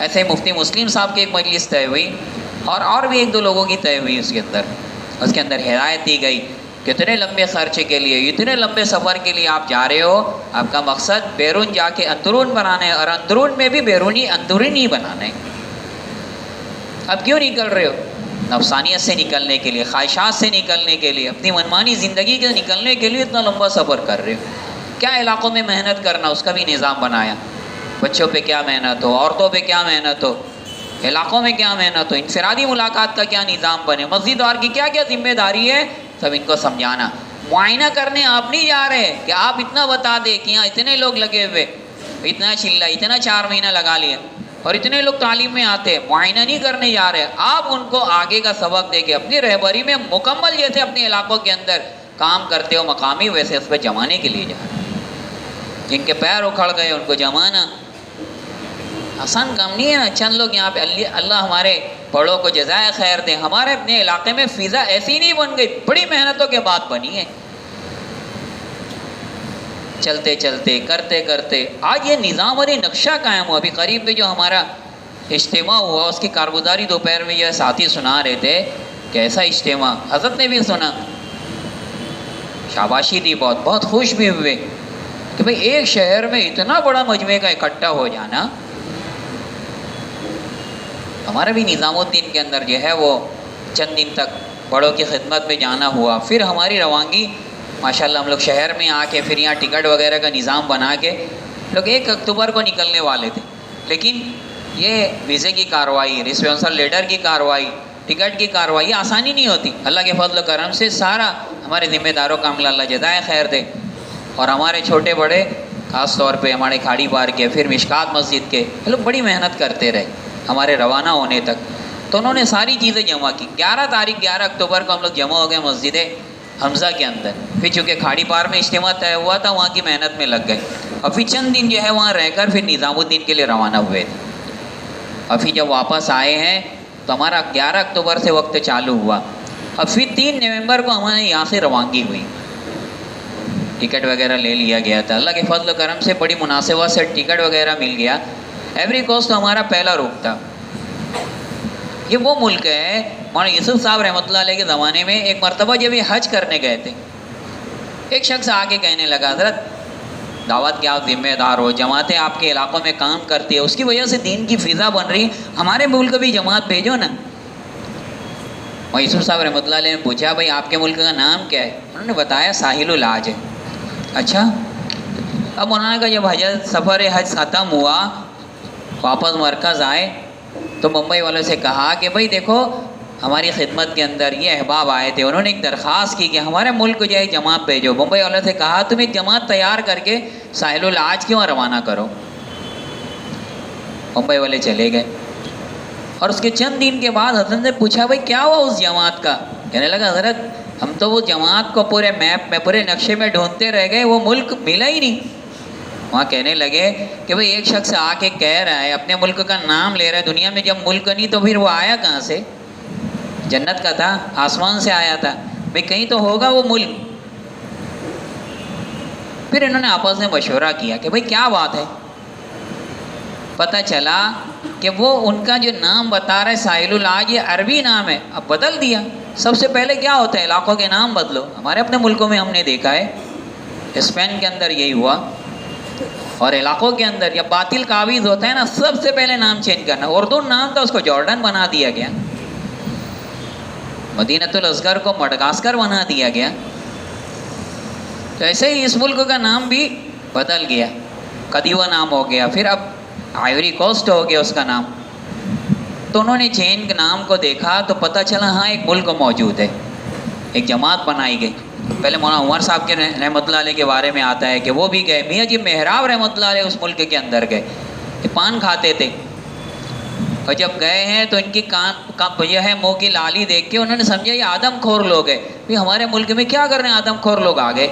ایسے مفتی مسلم صاحب کی ایک مجلس طے ہوئی, اور بھی 1-2 لوگوں کی طے ہوئی. اس کے اندر ہدایت دی گئی کتنے لمبے خرچے کے لیے, اتنے لمبے سفر کے لیے آپ جا رہے ہو, آپ کا مقصد بیرون جا کے اندرون بنانا ہے, اور اندرون میں بھی بیرونی اندرونی بنانا ہے. اب کیوں نکل رہے ہو؟ نفسانیت سے نکلنے کے لیے، خواہشات سے نکلنے کے لیے، اپنی منمانی زندگی کے نکلنے کے لیے اتنا لمبا سفر کر رہے ہو. کیا علاقوں میں محنت کرنا، اس کا بھی نظام بنایا. بچوں پہ کیا محنت ہو، عورتوں پہ کیا محنت ہو، علاقوں میں کیا محنت ہو، انفرادی ملاقات کا کیا نظام بنے، مسجد اور کی کیا کیا ذمہ داری ہے، سب ان کو سمجھانا. معائنہ کرنے آپ نہیں جا رہے کہ آپ اتنا بتا دیں کہ یہاں اتنے لوگ لگے ہوئے، اتنا چلا، اتنا 4 مہینہ لگا لیا اور اتنے لوگ تعلیم میں آتے. معائنہ نہیں کرنے جا رہے، آپ ان کو آگے کا سبق دے کے اپنی رہبری میں مکمل جیسے اپنے علاقوں کے اندر کام کرتے ہو مقامی، ویسے اس پہ جمانے کے لیے جا رہے. جن کے پیر اکھڑ گئے ان کو جمانا آسان کام نہیں ہے نا. چند لوگ یہاں پہ، اللہ ہمارے بڑوں کو جزائے خیر دیں، ہمارے اپنے علاقے میں فضا ایسی نہیں بن گئی، بڑی محنتوں کے بعد بنی ہے. چلتے چلتے کرتے کرتے آج یہ نظام اور یہ نقشہ قائم ہوا. ابھی قریب میں جو ہمارا اجتماع ہوا، اس کی کارگزاری دوپہر میں جو ساتھی سنا رہے تھے کہ ایسا اجتماع حضرت نے بھی سنا، شاباشی دی، بہت بہت خوش بھی ہوئے کہ بھئی ایک شہر میں اتنا بڑا مجمع کا اکٹھا ہو جانا. ہمارا بھی نظام الدین کے اندر جو ہے وہ چند دن تک بڑوں کی خدمت میں جانا ہوا. پھر ہماری روانگی ماشاءاللہ ہم لوگ شہر میں آ کے پھر یہاں ٹکٹ وغیرہ کا نظام بنا کے لوگ 1 اکتوبر کو نکلنے والے تھے. لیکن یہ ویزے کی کارروائی، ریسپانسل لیٹر کی کارروائی، ٹکٹ کی کارروائی، یہ آسانی نہیں ہوتی. اللہ کے فضل و کرم سے سارا ہمارے ذمہ داروں کا عملہ اللہ جزائے خیر دے. اور ہمارے چھوٹے بڑے خاص طور پہ ہمارے کھاڑی پار کے، پھر مشکات مسجد کے لوگ بڑی محنت کرتے رہے ہمارے روانہ ہونے تک. تو انہوں نے ساری چیزیں جمع کی. 11 اکتوبر کو ہم لوگ جمع ہو گئے مسجد حمزہ کے اندر. پھر چونکہ کھاڑی پار میں اجتماع طے ہوا تھا، وہاں کی محنت میں لگ گئے. اور پھر چند دن جو ہے وہاں رہ کر پھر نظام الدین کے لیے روانہ ہوئے تھے. اور پھر جب واپس آئے ہیں تو ہمارا 11 اکتوبر سے وقت چالو ہوا. اور پھر 3 نومبر کو ہمارے یہاں سے روانگی ہوئی، ٹکٹ وغیرہ لے لیا گیا تھا. اللہ کے فضل و کرم سے بڑی مناسبت سے ٹکٹ وغیرہ مل گیا. ایوری کوسٹ ہمارا پہلا رخ تھا. یہ وہ ملک ہے، مولانا یوسف صاحب رحمۃ اللہ علیہ کے زمانے میں ایک مرتبہ جب یہ حج کرنے گئے تھے، ایک شخص آگے کہنے لگا حضرت دعوت کے آپ ذمہ دار ہو، جماعتیں آپ کے علاقوں میں کام کرتی ہے، اس کی وجہ سے دین کی فضا بن رہی، ہمارے ملک بھی جماعت بھیجو نا. مولانا یوسف صاحب رحمۃ اللہ علیہ نے پوچھا بھائی آپ کے ملک کا نام کیا ہے؟ انہوں نے بتایا ساحل الحج ہے. اچھا. اب مولانا کا جب سفر حج ختم ہوا، واپس مرکز آئے تو ممبئی والوں سے کہا کہ بھائی دیکھو ہماری خدمت کے اندر یہ احباب آئے تھے، انہوں نے ایک درخواست کی کہ ہمارے ملک کو جو ہے جماعت بھیجو. ممبئی والوں سے کہا تم ایک جماعت تیار کر کے ساحل الحج کیوں روانہ کرو. ممبئی والے چلے گئے. اور اس کے چند دن کے بعد حضرت نے پوچھا بھائی کیا ہوا اس جماعت کا؟ کہنے لگا حضرت ہم تو وہ جماعت کو پورے میپ میں، پورے نقشے میں ڈھونڈتے رہ گئے، وہ ملک ملا ہی نہیں. وہاں کہنے لگے کہ بھئی ایک شخص آ کے کہہ رہا ہے، اپنے ملک کا نام لے رہا ہے، دنیا میں جب ملک نہیں تو پھر وہ آیا کہاں سے؟ جنت کا تھا، آسمان سے آیا تھا، بھئی کہیں تو ہوگا وہ ملک. پھر انہوں نے آپس میں مشورہ کیا کہ بھئی کیا بات ہے. پتہ چلا کہ وہ ان کا جو نام بتا رہا ہے ساحل الحج، یہ عربی نام ہے، اب بدل دیا. سب سے پہلے کیا ہوتا ہے علاقوں کے نام بدلو. ہمارے اپنے ملکوں میں ہم نے دیکھا ہے، اسپین کے اندر یہی ہوا، اور علاقوں کے اندر یا باطل قابض ہوتا ہے نا، سب سے پہلے نام چینج کرنا. اردو نام تھا، اس کو جارڈن بنا دیا گیا. مدینۃ الاصغر کو مڈغاسکر بنا دیا گیا. تو ایسے ہی اس ملک کا نام بھی بدل گیا، کدیوا نام ہو گیا، پھر اب آئیوری کوسٹ ہو گیا اس کا نام. تو انہوں نے چین کے نام کو دیکھا تو پتہ چلا ہاں ایک ملک موجود ہے، ایک جماعت بنائی گئی. پہلے مولانا عمر صاحب کے رحمۃ اللہ علیہ کے بارے میں آتا ہے کہ وہ بھی گئے. میاں جی محراب رحمۃ اللہ علیہ اس ملک کے اندر گئے، یہ پان کھاتے تھے، اور جب گئے ہیں تو ان کی یہ ہے منہ کی لالی دیکھ کے انہوں نے سمجھا یہ آدم خور لوگ ہیں. بھئی ہمارے ملک میں کیا کر رہے ہیں آدم خور لوگ؟ آ گئے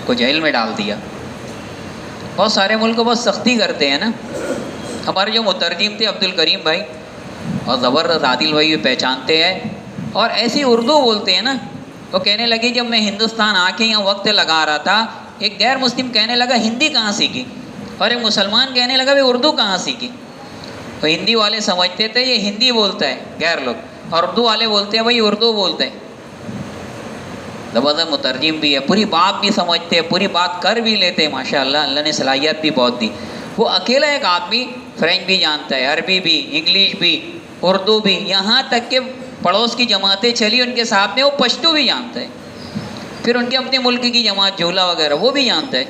کو جیل میں ڈال دیا. بہت سارے ملک بہت سختی کرتے ہیں نا. ہمارے جو مترجم تھے عبد الکریم بھائی اور زبردست عادل بھائی بھی پہچانتے ہیں، اور ایسی اردو بولتے ہیں نا. وہ کہنے لگے جب میں ہندوستان آ کے یہاں وقت لگا رہا تھا، ایک غیر مسلم کہنے لگا ہندی کہاں سیکھی، اور ایک مسلمان کہنے لگا بھائی اردو کہاں سیکھی. تو ہندی والے سمجھتے تھے یہ ہندی بولتا ہے غیر لوگ، اور اردو والے بولتے ہیں بھائی اردو بولتے ہیں. زبردست مترجم بھی ہے، پوری بات بھی سمجھتے ہیں، پوری بات کر بھی لیتے ہیں ماشاء اللہ. اللہ نے صلاحیت بھی بہت دی. وہ اکیلا ایک آدمی فرینچ بھی جانتا ہے، عربی بھی، انگلش بھی، اردو بھی، یہاں تک کہ پڑوس کی جماعتیں چلی ان کے ساتھ میں، وہ پشتو بھی جانتا ہے، پھر ان کے اپنے ملک کی جماعت جھولا وغیرہ وہ بھی جانتا ہے.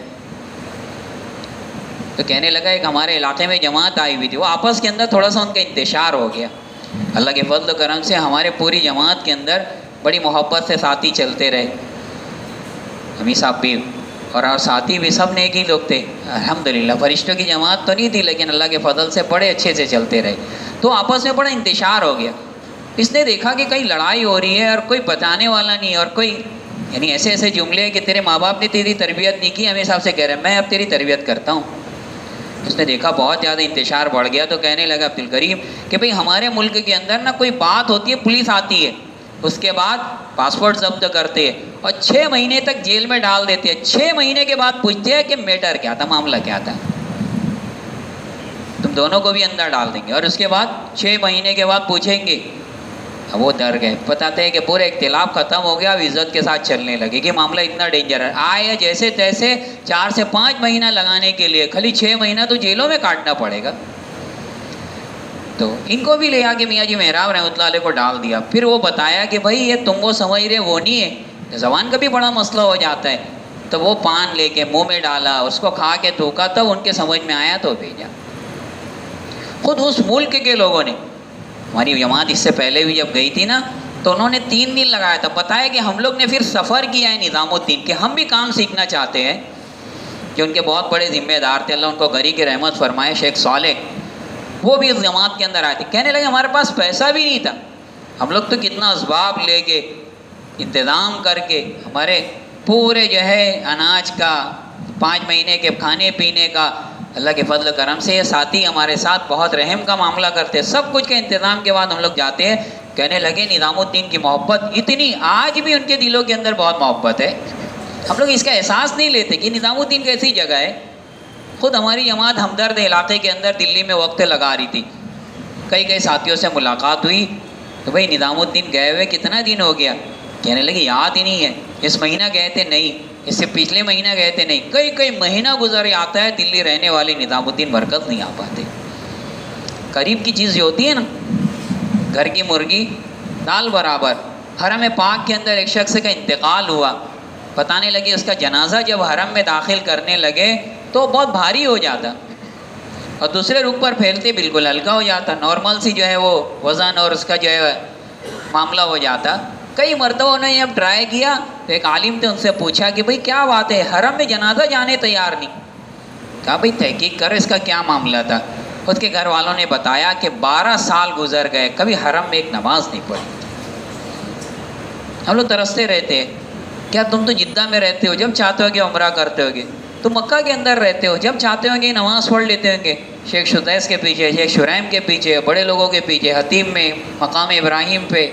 تو کہنے لگا ایک ہمارے علاقے میں جماعت آئی ہوئی تھی، وہ آپس کے اندر تھوڑا سا ان کا انتشار ہو گیا. اللہ کے فضل و کرم سے ہمارے پوری جماعت کے اندر بڑی محبت سے ساتھی چلتے رہے، امی صاحب بھی اور ساتھی بھی سب نیک ہی لوگ تھے الحمدللہ. فرشتوں کی جماعت تو نہیں تھی لیکن اللہ کے فضل سے بڑے اچھے سے چلتے رہے. تو آپس میں بڑا انتشار ہو گیا. اس نے دیکھا کہ کہیں لڑائی ہو رہی ہے اور کوئی بتانے والا نہیں، اور کوئی یعنی ایسے ایسے جملے کہ تیرے ماں باپ نے تیری تربیت نہیں کی، امی صاحب سے کہہ رہے ہیں میں اب تیری تربیت کرتا ہوں. اس نے دیکھا بہت زیادہ انتشار بڑھ گیا تو کہنے لگا عبدالکریم کہ بھئی ہمارے ملک کے اندر نا کوئی بات ہوتی ہے، پولیس آتی ہے، اس کے بعد پاسپورٹ ضبط کرتے ہیں اور 6 مہینے تک جیل میں ڈال دیتے ہیں. 6 مہینے کے بعد پوچھتے ہیں کہ میٹر کیا تھا، معاملہ کیا تھا. تم دونوں کو بھی اندر ڈال دیں گے اور اس کے بعد 6 مہینے کے بعد پوچھیں گے. اب وہ ڈر گئے، بتاتے ہیں کہ پورے اختلاف ختم ہو گیا، اب عزت کے ساتھ چلنے لگے کہ معاملہ اتنا ڈینجر ہے. آئے جیسے تیسے 4 سے 5 مہینہ لگانے کے لیے، خالی 6 مہینہ تو جیلوں میں کاٹنا پڑے گا. تو ان کو بھی لے آ کے میاں جی محراب رحمۃ اللہ علیہ کو ڈال دیا. پھر وہ بتایا کہ بھائی یہ تم وہ سمجھ رہے وہ نہیں ہے، زبان کا بھی بڑا مسئلہ ہو جاتا ہے. تو وہ پان لے کے منہ میں ڈالا، اس کو کھا کے تھوکا، تب ان کے سمجھ میں آیا تو بھیجا. خود اس ملک کے لوگوں نے، ہماری جماعت اس سے پہلے بھی جب گئی تھی نا تو انہوں نے 3 دن لگایا تھا. بتایا کہ ہم لوگ نے پھر سفر کیا ہے نظام الدین کہ ہم بھی کام سیکھنا چاہتے ہیں. کہ ان کے بہت بڑے ذمہ دار تھے، اللہ ان کو گھری کی رحمت فرمائے، شیخ صالح، وہ بھی اس جماعت کے اندر آئے تھے. کہنے لگے ہمارے پاس پیسہ بھی نہیں تھا، ہم لوگ تو کتنا اسباب لے کے انتظام کر کے ہمارے پورے جو ہے اناج کا 5 مہینے کے کھانے پینے کا، اللہ کے فضل و کرم سے یہ ساتھی ہمارے ساتھ بہت رحم کا معاملہ کرتے، سب کچھ کے انتظام کے بعد ہم لوگ جاتے ہیں. کہنے لگے نظام الدین کی محبت اتنی آج بھی ان کے دلوں کے اندر بہت محبت ہے. ہم لوگ اس کا احساس نہیں لیتے کہ نظام الدین کیسی جگہ ہے. خود ہماری جماعت ہمدرد علاقے کے اندر دلی میں وقت لگا رہی تھی، کئی ساتھیوں سے ملاقات ہوئی تو بھائی نظام الدین گئے ہوئے کتنا دن ہو گیا؟ کہنے لگے یاد ہی نہیں ہے، اس مہینہ گئے تھے نہیں، اس سے پچھلے مہینہ گئے تھے نہیں، کئی مہینہ گزر آتا ہے دلی رہنے والے نظام الدین مرکز نہیں آ پاتے. قریب کی چیز جو ہوتی ہے نا، گھر کی مرغی دال برابر. حرم پاک کے اندر ایک شخص کا انتقال ہوا، بتانے لگے اس کا جنازہ جب حرم میں داخل کرنے لگے تو بہت بھاری ہو جاتا اور دوسرے رخ پر پھیلتے بالکل ہلکا ہو جاتا، نارمل سی جو ہے وہ وزن اور اس کا جو ہے معاملہ ہو جاتا. کئی مرتبہ انہوں نے جب ٹرائی کیا تو ایک عالم تھے، ان سے پوچھا کہ بھئی کیا بات ہے، حرم میں جنازہ جانے تیار نہیں. کہا بھئی تحقیق کرو اس کا کیا معاملہ تھا. خود کے گھر والوں نے بتایا کہ 12 سال گزر گئے، کبھی حرم میں ایک نماز نہیں پڑھی. ہم لوگ ترستے رہتے ہیں، کیا تم تو جدہ میں رہتے ہو، جب چاہتے ہو کہ عمرہ کرتے ہوگے، تم مکہ کے اندر رہتے ہو، جب چاہتے ہوں گے نماز پڑھ لیتے ہوں گے شیخ شتیس کے پیچھے، شیخ شرائم کے پیچھے، بڑے لوگوں کے پیچھے، حتیم میں، مقام ابراہیم پہ.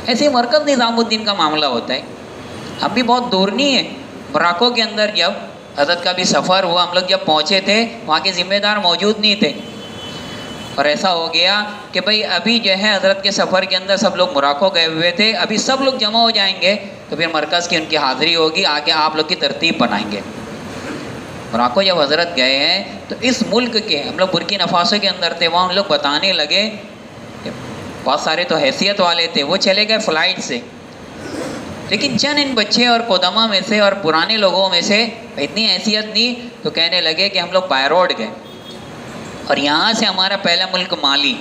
ایسے مرکز نظام الدین کا معاملہ ہوتا ہے. ہم بھی بہت دور نہیں ہے. مراکو کے اندر جب حضرت کا بھی سفر ہوا، ہم لوگ جب پہنچے تھے وہاں کے ذمہ دار موجود نہیں تھے اور ایسا ہو گیا کہ بھئی ابھی جو ہے حضرت کے سفر کے اندر سب لوگ مراکو گئے ہوئے تھے، ابھی سب لوگ جمع ہو جائیں گے تو پھر مرکز کی ان کی حاضری ہوگی، آگے آپ لوگ کی ترتیب بنائیں گے. مراکو جب حضرت گئے ہیں تو اس ملک کے، ہم لوگ برکینا فاسو کے اندر تھے، وہاں ہم لوگ بتانے لگے، بہت سارے تو حیثیت والے تھے، وہ چلے گئے فلائٹ سے، لیکن چند ان بچے اور قدماء میں سے اور پرانے لوگوں میں سے اتنی حیثیت نہیں تو کہنے لگے کہ ہم لوگ بائی روڈ گئے اور یہاں سے ہمارا پہلا ملک مالی،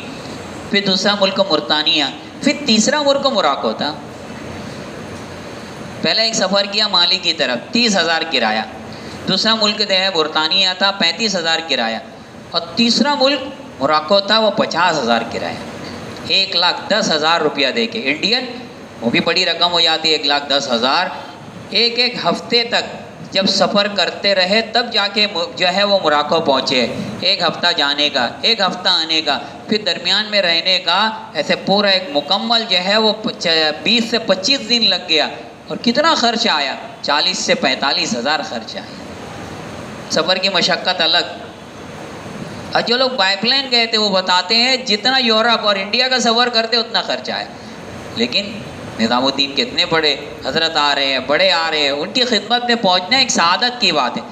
پھر دوسرا ملک مورتانیہ، پھر تیسرا ملک مراکو تھا. پہلا ایک سفر کیا مالی کی طرف، 30,000 کرایہ، دوسرا ملک جو ہے مورتانیہ تھا، 35,000 کرایہ، اور تیسرا ملک مراکو تھا، وہ 50,000 کرایہ. 1,10,000 روپیہ دے کے انڈین، وہ بھی بڑی رقم ہو جاتی ہے. 1,10,000 ایک ہفتے تک جب سفر کرتے رہے تب جا کے جو ہے وہ مراکو پہنچے. 1 ہفتہ جانے کا، 1 ہفتہ آنے کا، پھر درمیان میں رہنے کا، ایسے پورا ایک مکمل جو ہے وہ 20 سے 25 دن لگ گیا. اور کتنا خرچ آیا؟ 40 سے 45,000 خرچ آیا. سفر کی مشقت الگ. اور جو لوگ بائی پلین گئے تھے وہ بتاتے ہیں جتنا یورپ اور انڈیا کا سفر کرتے اتنا خرچ آیا. لیکن نظام الدین کتنے بڑے حضرت آ رہے ہیں، بڑے آ رہے ہیں، ان کی خدمت میں پہنچنا ایک سعادت کی بات ہے.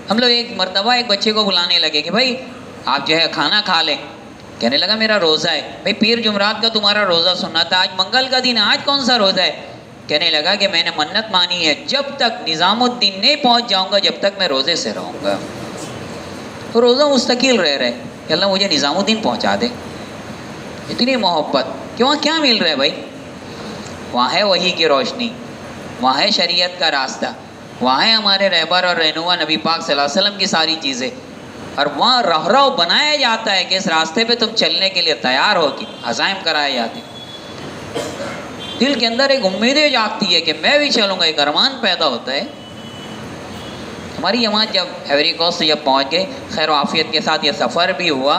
ہم لوگ ایک مرتبہ ایک بچے کو بلانے لگے کہ بھائی آپ جو ہے کھانا کھا لیں. کہنے لگا میرا روزہ ہے. بھائی پیر جمعرات کا تمہارا روزہ سننا تھا, آج منگل کا دن ہے, آج کون سا روزہ ہے؟ کہنے لگا کہ میں نے منت مانی ہے جب تک نظام الدین نہیں پہنچ جاؤں گا جب تک میں روزے سے رہوں گا. تو روزہ مستقل رہ رہے کہ اللہ مجھے نظام الدین پہنچا دے. اتنی محبت کہ وہاں کیا مل رہا ہے بھائی؟ وہاں ہے وحی کی روشنی, وہاں ہے شریعت کا راستہ, وہاں ہے ہمارے رہبر اور رہنما نبی پاک صلی اللہ علیہ وسلم کی ساری چیزیں, اور وہاں رہرو بنایا جاتا ہے کہ اس راستے پہ تم چلنے کے لیے تیار ہو, کہ عزائم کرائے جاتے. دل کے اندر ایک امیدیں جاگتی ہے کہ میں بھی چلوں گا, ایک ارمان پیدا ہوتا ہے. ہماری جماعت جب ایوری کوسٹ جب پہنچ گئے, خیر و عافیت کے ساتھ یہ سفر بھی ہوا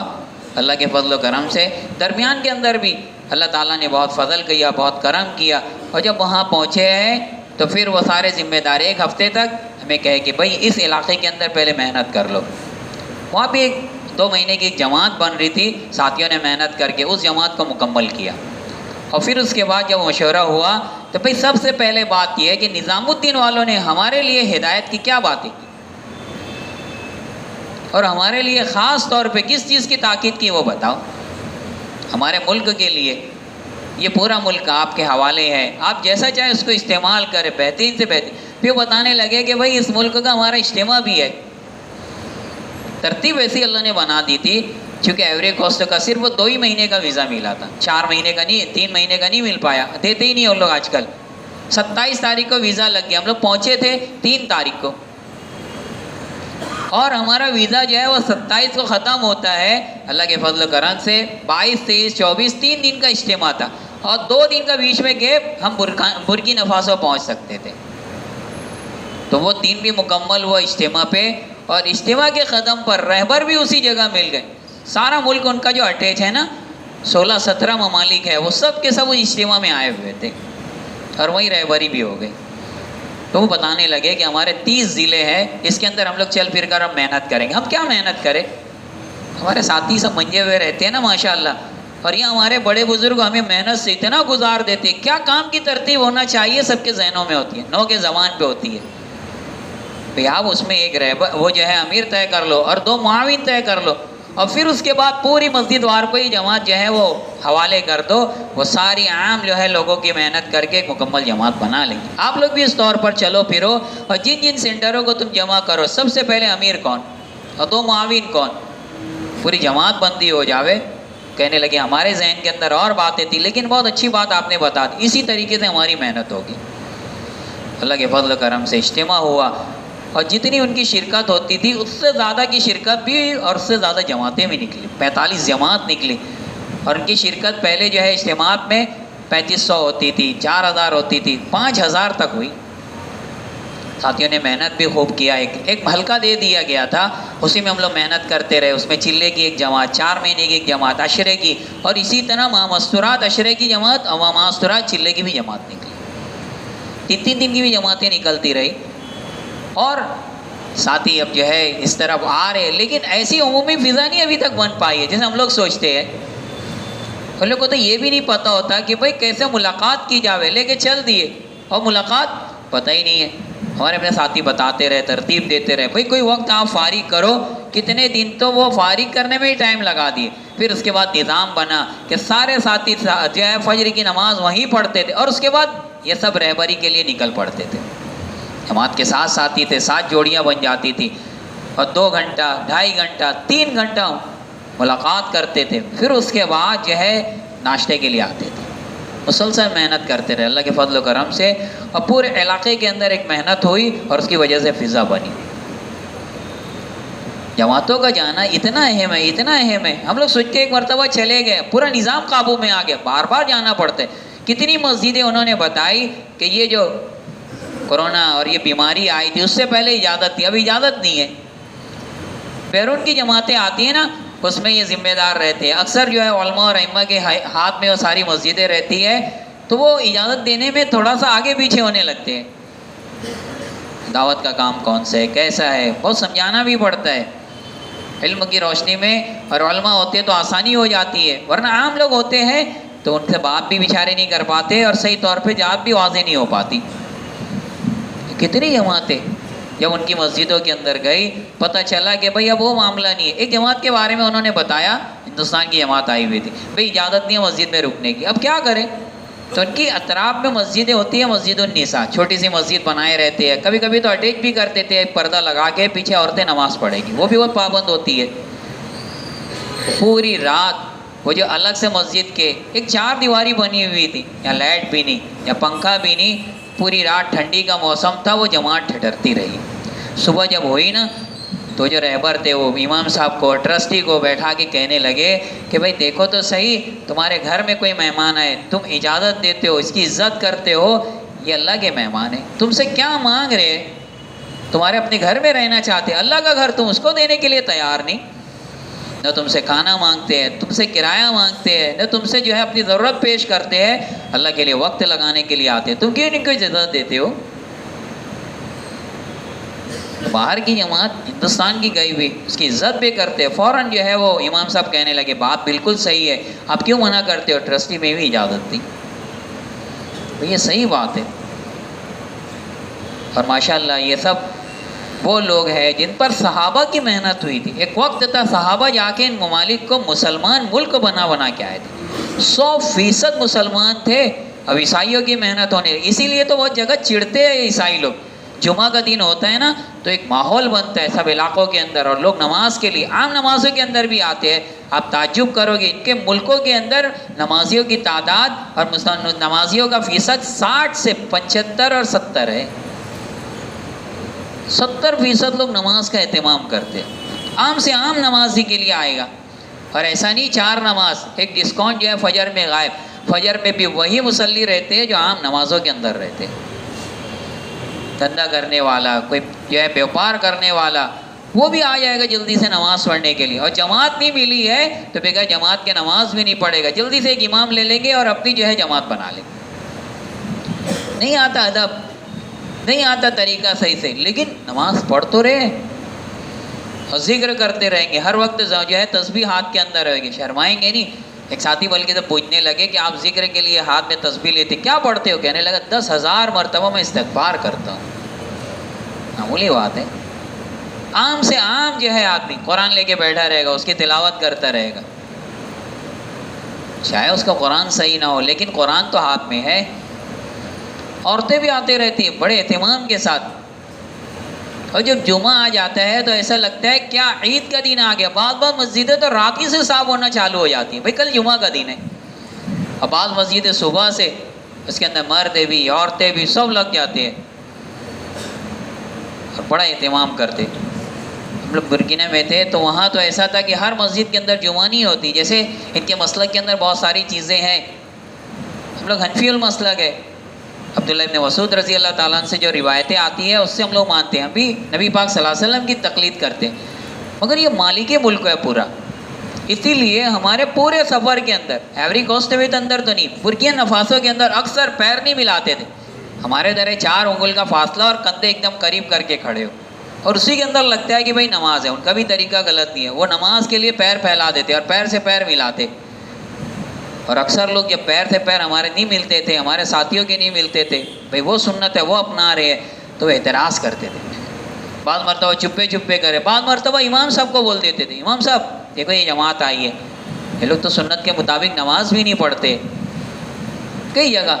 اللہ کے فضل و کرم سے. درمیان کے اندر بھی اللہ تعالیٰ نے بہت فضل کیا, بہت کرم کیا, اور جب وہاں پہنچے ہیں تو پھر وہ سارے ذمہ دار ایک ہفتے تک ہمیں کہے کہ بھائی اس علاقے کے اندر پہلے محنت کر لو. وہاں بھی 2 مہینے کی ایک جماعت بن رہی تھی, ساتھیوں نے محنت کر کے اس جماعت کو مکمل کیا. اور پھر اس کے بعد جب مشورہ ہوا تو بھائی سب سے پہلے بات یہ ہے کہ نظام الدین والوں نے ہمارے لیے ہدایت کی کیا باتیں کی, اور ہمارے لیے خاص طور پہ کس چیز کی تاکید کی وہ بتاؤ. ہمارے ملک کے لیے یہ پورا ملک آپ کے حوالے ہے, آپ جیسا چاہے اس کو استعمال کریں, بہترین سے بہترین. پھر بتانے لگے کہ بھائی اس ملک کا ہمارا اجتماع بھی ہے. ترتیب ایسی اللہ نے بنا دی تھی چونکہ ایوری کوسٹ کا صرف 2 ہی مہینے کا ویزا ملا تھا, 4 مہینے کا نہیں, 3 مہینے کا نہیں مل پایا, دیتے ہی نہیں وہ لوگ آج کل. 27 تاریخ کو ویزا لگ گیا, ہم لوگ پہنچے تھے 3 تاریخ کو, اور ہمارا ویزا جو ہے وہ 27 کو ختم ہوتا ہے. اللہ کے فضل و کرم سے 22, 23, 24 3 دن کا اجتماع تھا, اور 2 دن کا بیچ میں گیپ ہم برکینا فاسو پہنچ سکتے تھے. تو وہ 3 بھی مکمل ہوا اجتماع پہ, اور اجتماع کے قدم پر رہبر بھی اسی جگہ مل گئے. سارا ملک ان کا جو اٹیچ ہے نا, 16-17 ممالک ہے, وہ سب کے سب اجتماع میں آئے ہوئے تھے, اور وہیں رہبری بھی ہو گئی. تو وہ بتانے لگے کہ ہمارے 30 ضلع ہیں, اس کے اندر ہم لوگ چل پھر کر اب محنت کریں گے. ہم کیا محنت کریں, ہمارے ساتھی سب منجے ہوئے رہتے ہیں نا ماشاءاللہ, اور یہ ہمارے بڑے بزرگ ہمیں محنت سے اتنا گزار دیتے. کیا کام کی ترتیب ہونا چاہیے سب کے ذہنوں میں ہوتی ہے, 9 کے زبان پہ ہوتی ہے. بھئی آپ اس میں ایک رہبر وہ جو ہے امیر طے کر لو, اور 2 معاون طے کر لو, اور پھر اس کے بعد پوری مسجد وار کو ہی جماعت جو ہے وہ حوالے کر دو. وہ ساری عام جو ہے لوگوں کی محنت کر کے ایک مکمل جماعت بنا لیں گے. آپ لوگ بھی اس طور پر چلو پھرو, اور جن جن سینٹروں کو تم جمع کرو, سب سے پہلے امیر کون اور 2 معاون کون, پوری جماعت بندی ہو جاوے. کہنے لگے ہمارے ذہن کے اندر اور باتیں تھیں, لیکن بہت اچھی بات آپ نے بتا دی, اسی طریقے سے ہماری محنت ہوگی. اللہ کے فضل و کرم سے اجتماع ہوا, اور جتنی ان کی شرکت ہوتی تھی اس سے زیادہ کی شرکت بھی, اور اس سے زیادہ جماعتیں بھی نکلی. 45 جماعت نکلی, اور ان کی شرکت پہلے جو ہے اجتماعات میں 3500 ہوتی تھی, 4000 ہوتی تھی, 5000 تک ہوئی. ساتھیوں نے محنت بھی خوب کیا. ایک حلقہ دے دیا گیا تھا, اسی میں ہم لوگ محنت کرتے رہے. اس میں چلے کی ایک جماعت, 4 مہینے کی ایک جماعت عشرے کی, اور اسی طرح مستورات عشرے کی جماعت اور مستورات چلے کی بھی جماعت نکلی. 3 دن کی بھی جماعتیں نکلتی رہی. اور ساتھی اب جو ہے اس طرف آ رہے, لیکن ایسی عمومی فضا نہیں ابھی تک بن پائی ہے جیسے ہم لوگ سوچتے ہیں. ان لوگوں کو تو یہ بھی نہیں پتہ ہوتا کہ بھئی کیسے ملاقات کی جاوے, لے کے چل دیے, اور ملاقات پتہ ہی نہیں ہے. ہمارے اپنے ساتھی بتاتے رہے, ترتیب دیتے رہے, بھئی کوئی وقت آپ فارغ کرو. کتنے دن تو وہ فارغ کرنے میں ہی ٹائم لگا دیے. پھر اس کے بعد نظام بنا کہ سارے ساتھی جو ہے فجر کی نماز وہیں پڑھتے تھے, اور اس کے بعد یہ سب رہبری کے لیے نکل پڑتے تھے. جماعت کے ساتھ ساتھی تھے, 7 جوڑیاں بن جاتی تھی, اور 2 گھنٹہ 2.5 گھنٹہ 3 گھنٹہ ملاقات کرتے تھے. پھر اس کے بعد جو ہے ناشتے کے لیے آتے تھے. مسلسل محنت کرتے رہے اللہ کے فضل و کرم سے, اور پورے علاقے کے اندر ایک محنت ہوئی, اور اس کی وجہ سے فضا بنی. جماعتوں کا جانا اتنا اہم ہے, اتنا اہم ہے. ہم لوگ سوچتے ایک مرتبہ چلے گئے, پورا نظام قابو میں آ گیا, بار بار جانا پڑتا ہے. کتنی مسجدیں انہوں نے بتائی کہ یہ جو کورونا اور یہ بیماری آئی تھی اس سے پہلے اجازت تھی, ابھی اجازت نہیں ہے. بیرون کی جماعتیں آتی ہیں نا, اس میں یہ ذمہ دار رہتے ہیں. اکثر جو ہے علماء اور ائمہ کے ہاتھ میں وہ ساری مسجدیں رہتی ہے, تو وہ اجازت دینے میں تھوڑا سا آگے پیچھے ہونے لگتے ہیں. دعوت کا کام کون سا ہے, کیسا ہے, بہت سمجھانا بھی پڑتا ہے. علم کی روشنی میں اور علماء ہوتے تو آسانی ہو جاتی ہے, ورنہ عام لوگ ہوتے ہیں تو ان سے بات بھی بیچارے نہیں کر پاتے, اور صحیح طور پہ جات بھی واضح نہیں ہو پاتی. کتنی جماعتیں, جب ان کی مسجدوں کے اندر گئی پتہ چلا کہ بھئی اب وہ معاملہ نہیں ہے. ایک جماعت کے بارے میں انہوں نے بتایا، ہندوستان کی جماعت آئی ہوئی تھی، بھئی اجازت نہیں ہے مسجد میں رکنے کی، اب کیا کریں؟ تو ان کی اطراف میں مسجدیں ہوتی ہیں، مسجد النساء، چھوٹی سی مسجد بنائے رہتے ہیں، کبھی کبھی تو اٹیچ بھی کر دیتے ہیں، ایک پردہ لگا کے پیچھے عورتیں نماز پڑھیں گی، وہ بھی بہت پابند ہوتی ہے. پوری رات وہ جو الگ سے مسجد کے ایک 4 دیواری بنی ہوئی تھی، یا لائٹ بھی نہیں یا پنکھا بھی نہیں، پوری رات ٹھنڈی کا موسم تھا، وہ جماعت ٹھٹرتی رہی. صبح جب ہوئی نا تو جو رہبر تھے وہ امام صاحب کو، ٹرسٹی کو بیٹھا کے کہنے لگے کہ بھئی دیکھو تو صحیح، تمہارے گھر میں کوئی مہمان آئے، تم اجازت دیتے ہو، اس کی عزت کرتے ہو، یہ اللہ کے مہمان ہیں، تم سے کیا مانگ رہے؟ تمہارے اپنے گھر میں رہنا چاہتے، اللہ کا گھر تم اس کو دینے کے لیے تیار نہیں. نہ تم سے کھانا مانگتے ہیں، تم سے کرایہ مانگتے ہیں، نہ تم سے جو ہے اپنی ضرورت پیش کرتے ہیں، اللہ کے لیے وقت لگانے کے لیے آتے ہیں، تم کیوں ان کو اجازت دیتے ہو؟ باہر کی جماعت ہندوستان کی گئی ہوئی، اس کی عزت بھی کرتے ہیں. فوراً جو ہے وہ امام صاحب کہنے لگے بات بالکل صحیح ہے، آپ کیوں منع کرتے ہو؟ ٹرسٹی میں بھی اجازت دی. یہ صحیح بات ہے. اور ماشاءاللہ یہ سب وہ لوگ ہیں جن پر صحابہ کی محنت ہوئی تھی. ایک وقت تھا صحابہ جا کے ان ممالک کو مسلمان ملک بنا کے آئے تھے، 100% مسلمان تھے. اب عیسائیوں کی محنت ہونے لگی، اسی لیے تو وہ جگہ چڑھتے ہیں عیسائی لوگ. جمعہ کا دن ہوتا ہے نا تو ایک ماحول بنتا ہے سب علاقوں کے اندر، اور لوگ نماز کے لیے عام نمازوں کے اندر بھی آتے ہیں. آپ تعجب کرو گے ان کے ملکوں کے اندر نمازیوں کی تعداد اور نمازیوں کا فیصد 60 سے 75 اور 70 ہے. 70% لوگ نماز کا اہتمام کرتے ہیں. عام سے عام نمازی کے لیے آئے گا. اور ایسا نہیں 4 نماز ایک ڈسکاؤنٹ جو ہے فجر میں غائب، فجر میں بھی وہی مصلی رہتے ہیں جو عام نمازوں کے اندر رہتے ہیں. دھندا کرنے والا، کوئی جو ہے بیوپار کرنے والا، وہ بھی آ جائے گا جلدی سے نماز پڑھنے کے لیے. اور جماعت نہیں ملی ہے تو بغیر جماعت کے نماز بھی نہیں پڑھے گا، جلدی سے ایک امام لے لیں گے اور اپنی جو ہے جماعت بنا لیں گے. نہیں آتا ادب، نہیں آتا طریقہ صحیح سے، لیکن نماز پڑھ تو رہے اور ذکر کرتے رہیں گے، ہر وقت جو ہے تسبیح ہاتھ کے اندر رہے گی، شرمائیں گے نہیں. ایک ساتھی بلکہ تو پوچھنے لگے کہ آپ ذکر کے لیے ہاتھ میں تسبیح لیتے کیا پڑھتے ہو؟ کہنے لگا 10,000 مرتبہ میں استغفار کرتا ہوں. معمولی بات ہے. عام سے عام جو ہے آدمی قرآن لے کے بیٹھا رہے گا، اس کی تلاوت کرتا رہے گا، چاہے اس کا قرآن صحیح نہ ہو لیکن قرآن تو ہاتھ میں ہے. عورتیں بھی آتے رہتی ہیں بڑے اہتمام کے ساتھ. اور جب جمعہ آ جاتا ہے تو ایسا لگتا ہے کیا عید کا دن آ گیا. بعض مسجدیں تو رات ہی سے صاف ہونا چالو ہو جاتی ہیں، بھائی کل جمعہ کا دن ہے. اور بعض مسجدیں صبح سے، اس کے اندر مرد بھی عورتیں بھی سب لگ جاتے ہیں اور بڑا اہتمام کرتے. ہم لوگ برکینا میں تھے تو وہاں تو ایسا تھا کہ ہر مسجد کے اندر جمعہ نہیں ہوتی. جیسے ان کے مسلک کے اندر بہت ساری چیزیں ہیں. ہم لوگ حنفی المسلک ہے، عبداللہ ابن مسعود رضی اللہ تعالیٰ عنہ سے جو روایتیں آتی ہیں اس سے ہم لوگ مانتے ہیں. ہم بھی نبی پاک صلی اللہ علیہ وسلم کی تقلید کرتے ہیں. مگر یہ مالکی ملک ہے پورا، اسی لیے ہمارے پورے سفر کے اندر، ایوری کوسٹ ویت اندر تو نہیں، برکینا فاسو کے اندر اکثر پیر نہیں ملاتے تھے. ہمارے ادھر 4 انگل کا فاصلہ اور کندھے ایک دم قریب کر کے کھڑے ہو، اور اسی کے اندر لگتا ہے کہ بھائی نماز ہے. ان کا بھی طریقہ غلط نہیں ہے، وہ نماز کے لیے پیر پھیلا دیتے اور پیر سے پیر ملاتے. اور اکثر لوگ جب پیر سے پیر ہمارے نہیں ملتے تھے، ہمارے ساتھیوں کے نہیں ملتے تھے، بھئی وہ سنت ہے وہ اپنا رہے ہیں، تو وہ اعتراض کرتے تھے. بعض مرتبہ چپے کرے، بعض مرتبہ امام صاحب کو بول دیتے تھے امام صاحب دیکھو یہ جماعت آئی ہے، یہ لوگ تو سنت کے مطابق نماز بھی نہیں پڑھتے. کئی جگہ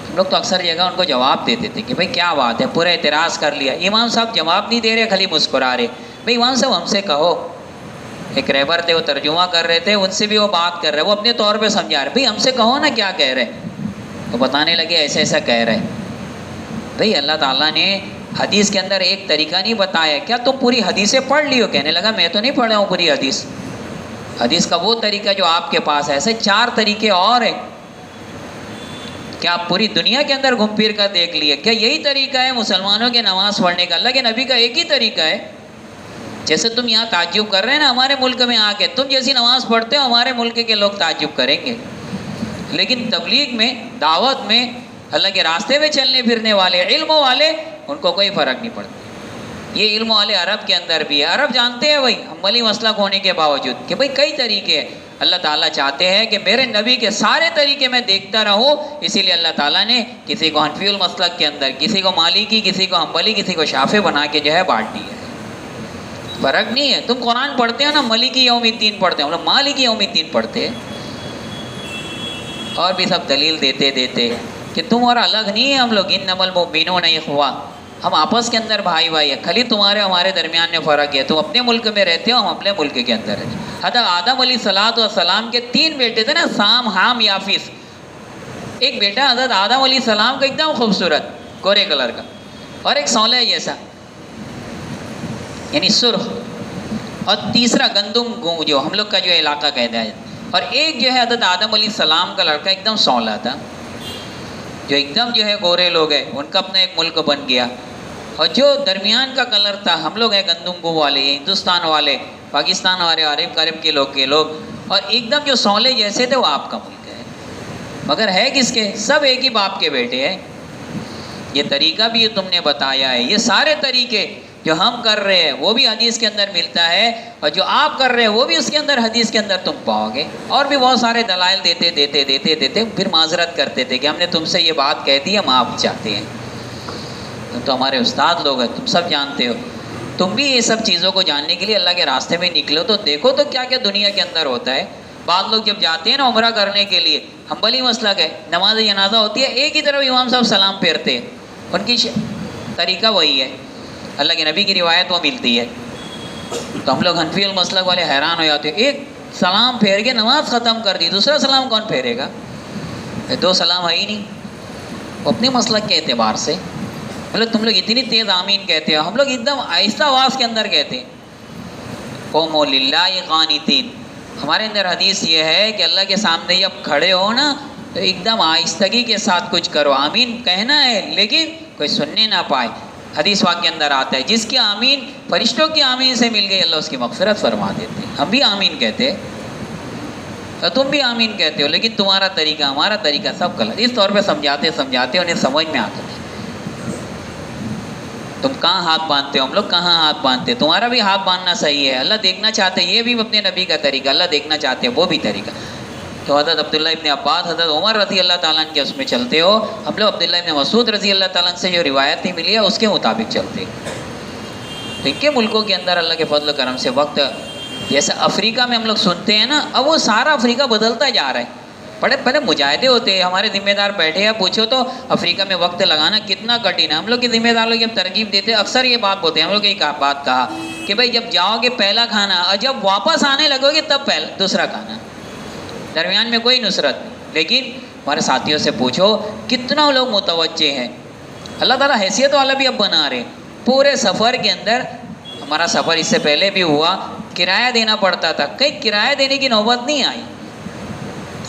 ہم لوگ تو اکثر جگہ ان کو جواب دیتے تھے کہ بھئی کیا بات ہے، پورا اعتراض کر لیا. امام صاحب جواب نہیں دے رہے، خالی مسکرا رہے. بھئی امام صاحب ہم سے کہو. ایک رہبر تھے وہ ترجمہ کر رہے تھے، ان سے بھی وہ بات کر رہے، وہ اپنے طور پہ سمجھا رہے. بھئی ہم سے کہو نا کیا کہہ رہے. تو بتانے لگے ایسا ایسا کہہ رہے. بھئی اللہ تعالیٰ نے حدیث کے اندر ایک طریقہ نہیں بتایا، کیا تم پوری حدیثیں پڑھ لی ہو؟ کہنے لگا میں تو نہیں پڑھا ہوں پوری حدیث. حدیث کا وہ طریقہ جو آپ کے پاس ہے، ایسے 4 طریقے اور ہیں. کیا آپ پوری دنیا کے اندر گھوم پھر کر دیکھ لیے؟ کیا یہی طریقہ ہے مسلمانوں کے نماز پڑھنے کا؟ اللہ کے نبی کا ایک ہی طریقہ ہے. جیسے تم یہاں تعجب کر رہے ہیں نا ہمارے ملک میں آ کے، تم جیسی نماز پڑھتے ہو ہمارے ملک کے لوگ تعجب کریں گے. لیکن تبلیغ میں، دعوت میں، اللہ کے راستے میں چلنے پھرنے والے، علم والے، ان کو کوئی فرق نہیں پڑتا. یہ علم اہل عرب کے اندر بھی ہے. عرب جانتے ہیں بھائی حنبلی مسلک ہونے کے باوجود کہ بھائی کئی طریقے ہیں. اللہ تعالیٰ چاہتے ہیں کہ میرے نبی کے سارے طریقے میں دیکھتا رہوں، اسی لیے اللہ تعالیٰ نے کسی کو حنفی المسلک کے اندر، کسی کو مالکی، کسی کو حنبلی، کسی کو شافعی بنا کے جو ہے بانٹ دیا ہے. فرق نہیں ہے. تم قرآن پڑھتے ہو نا، مالکی یوم الدین پڑھتے ہیں، ہم لوگ مالکی یوم الدین پڑھتے ہیں. اور بھی سب دلیل دیتے دیتے کہ تم اور الگ نہیں ہے ہم لوگ. انما المؤمنون اخوہ، ہم آپس کے اندر بھائی بھائی ہیں. خالی تمہارے ہمارے درمیان میں فرق ہے، تم اپنے ملک میں رہتے ہو، ہم اپنے ملک کے اندر رہتے. حضرت آدم علیہ السلام کے 3 بیٹے تھے نا، سام، حام، یافیس. ایک بیٹا حضرت آدم علیہ السلام کا ایک دم خوبصورت گورے کلر کا، اور ایک سولہ جیسا یعنی سرخ، اور تیسرا گندم جو ہم لوگ کا جو علاقہ کہتا ہے. اور ایک جو ہے حضرت آدم علیہ السلام کا لڑکا ایک دم سولا تھا، جو ایک دم جو ہے گورے لوگ ہیں، ان کا اپنا ایک ملک بن گیا. اور جو درمیان کا کلر تھا، ہم لوگ ہیں گندم گو والے، ہندوستان والے، پاکستان والے، عرب کے لوگ، اور ایک دم جو سولے جیسے تھے وہ آپ کا ملک ہے. مگر ہے کس کے؟ سب ایک ہی باپ کے بیٹے ہیں. یہ طریقہ بھی تم نے بتایا ہے. یہ سارے طریقے جو ہم کر رہے ہیں وہ بھی حدیث کے اندر ملتا ہے، اور جو آپ کر رہے ہیں وہ بھی اس کے اندر حدیث کے اندر تم پاؤ گے. اور بھی بہت سارے دلائل دیتے پھر معذرت کرتے تھے کہ ہم نے تم سے یہ بات کہہ دی، ہم آپ چاہتے ہیں. تم تو ہمارے استاد لوگ ہیں، تم سب جانتے ہو. تم بھی یہ سب چیزوں کو جاننے کے لیے اللہ کے راستے میں نکلو تو دیکھو تو کیا کیا دنیا کے اندر ہوتا ہے. بعض لوگ جب جاتے ہیں نا عمرہ کرنے کے لیے، حنبلی مسلک ہے، نماز جنازہ ہوتی ہے، ایک ہی طرف امام صاحب سلام پھیرتے ہیں. ان کی طریقہ وہی ہے، اللہ کے نبی کی روایت وہ ملتی ہے. تو ہم لوگ حنفی المسلک والے حیران ہو جاتے ہیں، ایک سلام پھیر کے نماز ختم کر دی، دوسرا سلام کون پھیرے گا؟ 2 سلام ہے ہی نہیں. وہ اپنے مسلک کے اعتبار سے مطلب تم لوگ اتنی تیز آمین کہتے ہو، ہم لوگ ایک دم آہستہ آواز کے اندر کہتے ہیں قوموا للہ قانتین. ہمارے اندر حدیث یہ ہے کہ اللہ کے سامنے جب کھڑے ہو نا تو ایک دم آہستگی کے ساتھ کچھ کرو. آمین کہنا ہے لیکن کوئی سننے نہ پائے. حدیث واقع کے اندر آتا ہے جس کی آمین فرشتوں کی آمین سے مل گئی، اللہ اس کی مغفرت فرما دیتے. ہم بھی آمین کہتے اور تم بھی آمین کہتے ہو، لیکن تمہارا طریقہ ہمارا طریقہ سب غلط. اس طور پہ سمجھاتے انہیں سمجھ میں آتا ہے. تم کہاں ہاتھ باندھتے ہو، ہم لوگ کہاں ہاتھ باندھتے. تمہارا بھی ہاتھ باندھنا صحیح ہے. اللہ دیکھنا چاہتے یہ بھی اپنے نبی کا طریقہ، اللہ دیکھنا چاہتے ہیں وہ بھی طریقہ. تو حضرت عبداللہ ابن عباس، حضرت عمر رضی اللہ تعالیٰ عنہ کے اس میں چلتے ہو. ہم لوگ عبداللہ ابن مسعود رضی اللہ تعالیٰ عنہ سے جو روایتیں ملی ہے اس کے مطابق چلتے. تو ان کے ملکوں کے اندر اللہ کے فضل و کرم سے وقت جیسے افریقہ میں ہم لوگ سنتے ہیں نا، اب وہ سارا افریقہ بدلتا جا رہا ہے. پہلے مجاہدے ہوتے ہیں، ہمارے ذمہ دار بیٹھے ہیں، پوچھو تو افریقہ میں وقت لگانا کتنا کٹھن ہے. ہم لوگ کے ذمہ دار لوگ جب ترغیب دیتے اکثر یہ بات بولتے ہیں. ہم لوگ ایک بات کہا کہ بھائی جب جاؤ گے پہلا کھانا، اور جب واپس آنے لگو گے تب دوسرا کھانا، درمیان میں کوئی نصرت نہیں. لیکن ہمارے ساتھیوں سے پوچھو کتنا لوگ متوجہ ہیں. اللہ تعالیٰ حیثیت والا بھی اب بنا رہے. پورے سفر کے اندر، ہمارا سفر اس سے پہلے بھی ہوا، کرایہ دینا پڑتا تھا، کہیں کرایہ دینے کی نوبت نہیں آئی.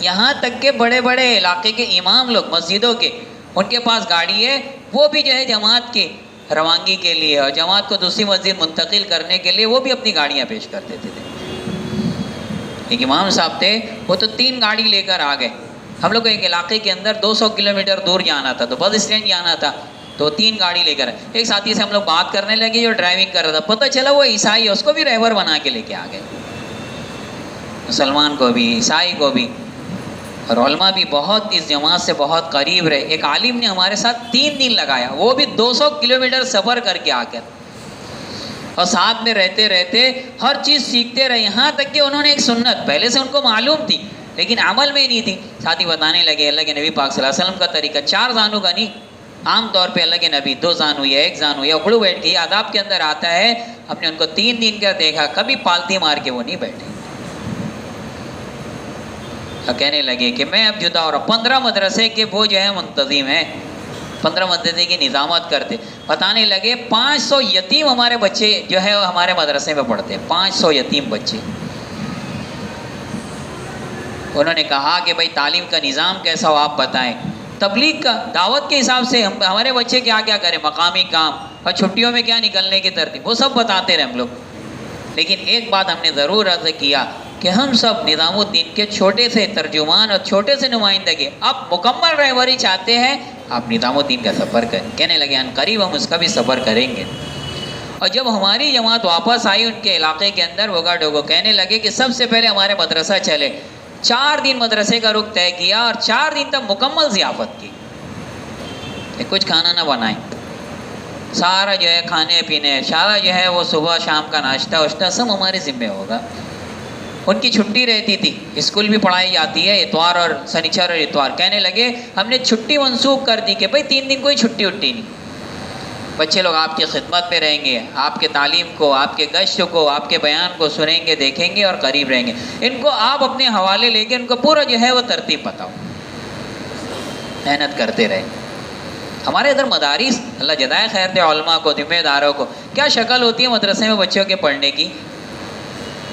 یہاں تک کہ بڑے بڑے علاقے کے امام لوگ مسجدوں کے، ان کے پاس گاڑی ہے، وہ بھی جو ہے جماعت کی روانگی کے لیے اور جماعت کو دوسری مسجد منتقل کرنے کے لیے وہ بھی اپنی گاڑیاں پیش کر دیتے تھے. ایک امام صاحب تھے، وہ تو 3 گاڑی لے کر آ گئے. ہم لوگ کو ایک علاقے کے اندر 200 کلومیٹر دور جانا تھا، تو بس اسٹینڈ جانا تھا، تو 3 گاڑی لے کر. ایک ساتھی سے ہم لوگ بات کرنے لگے جو ڈرائیونگ کر رہا تھا، پتہ چلا وہ عیسائی ہے، اس کو بھی رہبر بنا کے لے کے آ گئے. مسلمان کو بھی، عیسائی کو بھی. اور علماء بھی بہت اس جماعت سے بہت قریب رہے. ایک عالم نے ہمارے ساتھ 3 دن لگایا، وہ بھی 200 کلومیٹر سفر کر کے آ کر، اور ساتھ میں رہتے رہتے ہر چیز سیکھتے رہے. یہاں تک کہ انہوں نے ایک سنت پہلے سے ان کو معلوم تھی لیکن عمل میں نہیں تھی. ساتھ ہی بتانے لگے اللہ کے نبی پاک صلی اللہ علیہ وسلم کا طریقہ 4 زانو کا نہیں. عام طور پہ اللہ کے نبی 2 زانو یا 1 زانو یا اکڑو بیٹھ کے، آداب کے اندر آتا ہے. ہم نے ان کو 3 دن کا دیکھا، کبھی پالتی مار کے وہ نہیں بیٹھے. کہنے لگے کہ میں اب جدا ہو رہا. 15 مدرسے کے وہ جو ہے منتظم ہیں، 15 مدرسے کی نظامت کرتے. بتانے لگے 500 یتیم ہمارے بچے جو ہے ہمارے مدرسے میں پڑھتے ہیں، 500 یتیم بچے. انہوں نے کہا کہ بھائی تعلیم کا نظام کیسا ہو آپ بتائیں. تبلیغ کا، دعوت کے حساب سے ہمارے بچے کیا کیا کریں، مقامی کام اور چھٹیوں میں کیا نکلنے کی ترتیب، وہ سب بتاتے رہے ہم لوگ. لیکن ایک بات ہم نے ضرور عرض کیا کہ ہم سب نظام الدین کے چھوٹے سے ترجمان اور چھوٹے سے نمائندگی، آپ مکمل رہبری چاہتے ہیں، آپ نظام الدین کا سفر کریں. کہنے لگے ان قریب ہم اس کا بھی سفر کریں گے. اور جب ہماری جماعت واپس آئی ان کے علاقے کے اندر وگا ڈوگو، کہنے لگے کہ سب سے پہلے ہمارے مدرسہ چلے. 4 دن مدرسے کا رخ طے کیا اور 4 دن تک مکمل ضیافت کی. کچھ کھانا نہ بنائیں، سارا جو ہے کھانے پینے، سارا جو ہے وہ صبح شام کا ناشتہ واشتہ سب ہمارے ذمہ ہوگا. ان کی چھٹی رہتی تھی، اسکول بھی پڑھائی جاتی ہے اتوار اور سنیچر اور اتوار. کہنے لگے ہم نے چھٹی منسوخ کر دی کہ بھائی 3 دن کوئی چھٹی اٹھی نہیں. بچے لوگ آپ کی خدمت میں رہیں گے، آپ کے تعلیم کو، آپ کے گشت کو، آپ کے بیان کو سنیں گے، دیکھیں گے اور قریب رہیں گے. ان کو آپ اپنے حوالے لے کے ان کو پورا جو ہے وہ ترتیب بتاؤ، محنت کرتے رہے. ہمارے ادھر مدارس، اللہ جزائے خیر دے علماء کو، ذمہ داروں کو، کیا شکل ہوتی ہے مدرسے میں بچوں کے پڑھنے کی.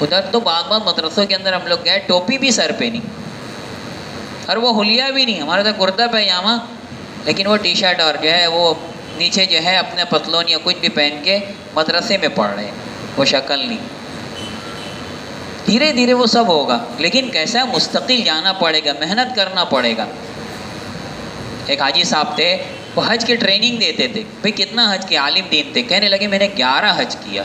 ادھر تو بعض مدرسوں کے اندر ہم لوگ گئے، ٹوپی بھی سر پہ نہیں اور وہ حلیہ بھی نہیں. ہمارے ادھر کرتا پیجامہ لیکن وہ ٹی شرٹ اور جو ہے وہ نیچے جو ہے اپنے پتلون یا کچھ بھی پہن کے مدرسے میں پڑھ رہے ہیں، وہ شکل نہیں. دھیرے دھیرے وہ سب ہوگا، لیکن کیسا مستقل جانا پڑے گا، محنت کرنا پڑے گا. ایک حاجی صاحب تھے، وہ حج کی ٹریننگ دیتے تھے. بھئی کتنا حج کے عالم دین تھے، کہنے لگے میں نے 11 حج کیا.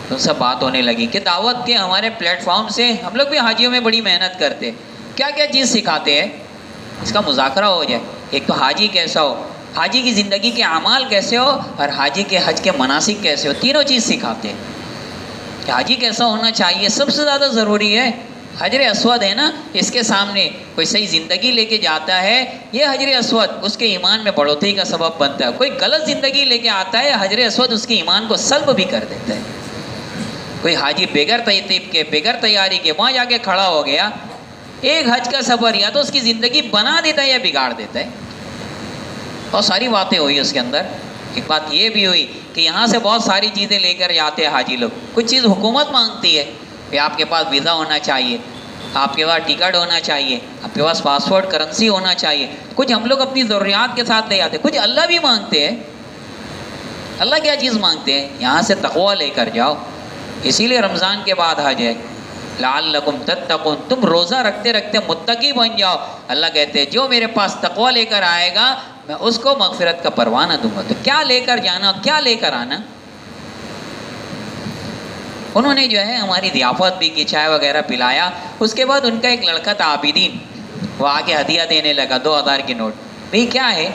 تو سب بات ہونے لگی کہ دعوت کے ہمارے پلیٹ فارم سے ہم لوگ بھی حاجیوں میں بڑی محنت کرتے، کیا کیا چیز سکھاتے ہیں، اس کا مذاکرہ ہو جائے. ایک تو حاجی کیسا ہو، حاجی کی زندگی کے اعمال کیسے ہو، اور حاجی کے حج کے مناسک کیسے ہو، تینوں چیز سکھاتے ہیں. کہ حاجی کیسا ہونا چاہیے، سب سے زیادہ ضروری ہے. حجر اسود ہے نا، اس کے سامنے کوئی صحیح زندگی لے کے جاتا ہے، یہ حجر اسود اس کے ایمان میں بڑھوتری کا سبب بنتا ہے. کوئی غلط زندگی لے کے آتا ہے، حجر اسود اس کے ایمان کو سلب بھی کر دیتا ہے. کوئی حاجی بغیر ترتیب کے، بغیر تیاری کے وہاں جا کے کھڑا ہو گیا، ایک حج کا سفر یا تو اس کی زندگی بنا دیتا ہے یا بگاڑ دیتا ہے. بہت ساری باتیں ہوئی اس کے اندر. ایک بات یہ بھی ہوئی کہ یہاں سے بہت ساری چیزیں لے کر جاتے ہیں حاجی لوگ. کچھ چیز حکومت مانگتی ہے کہ آپ کے پاس ویزا ہونا چاہیے، آپ کے پاس ٹکٹ ہونا چاہیے، آپ کے پاس پاسپورٹ کرنسی ہونا چاہیے. کچھ ہم لوگ اپنی ضروریات کے ساتھ لے جاتے ہیں. کچھ اللہ بھی مانگتے ہیں. اللہ کیا چیز مانگتے ہیں، یہاں سے تقوی لے کر جاؤ. اسی لیے رمضان کے بعد حج ہے، لعلکم تتقون، تم روزہ رکھتے رکھتے متقی بن جاؤ. اللہ کہتے ہیں جو میرے پاس تقوی لے کر آئے گا میں اس کو مغفرت کا پروانہ دوں گا. تو کیا لے کر جانا، کیا لے کر آنا. انہوں نے جو ہے ہماری ضیافت بھی کی، چائے وغیرہ پلایا. اس کے بعد ان کا ایک لڑکا تھا عابدین، وہ آگے ہدیہ دینے لگا 2000 کی نوٹ. بھئی کیا ہے،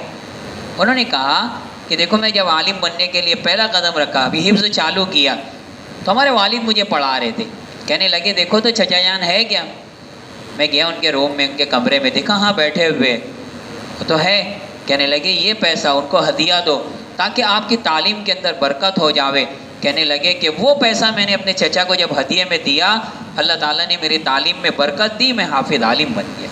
انہوں نے کہا کہ دیکھو میں جب عالم بننے کے لیے پہلا قدم رکھا، ابھی حفظ چالو کیا، تو ہمارے والد مجھے پڑھا رہے تھے. کہنے لگے دیکھو تو چچا جان ہے کیا. میں گیا ان کے روم میں، ان کے کمرے میں، دیکھا ہاں بیٹھے ہوئے تو ہے. کہنے لگے یہ پیسہ ان کو ہدیہ دو تاکہ آپ کی تعلیم کے اندر برکت ہو جاوے. کہنے لگے کہ وہ پیسہ میں نے اپنے چچا کو جب ہدیے میں دیا، اللہ تعالیٰ نے میری تعلیم میں برکت دی، میں حافظ عالم بن گیا.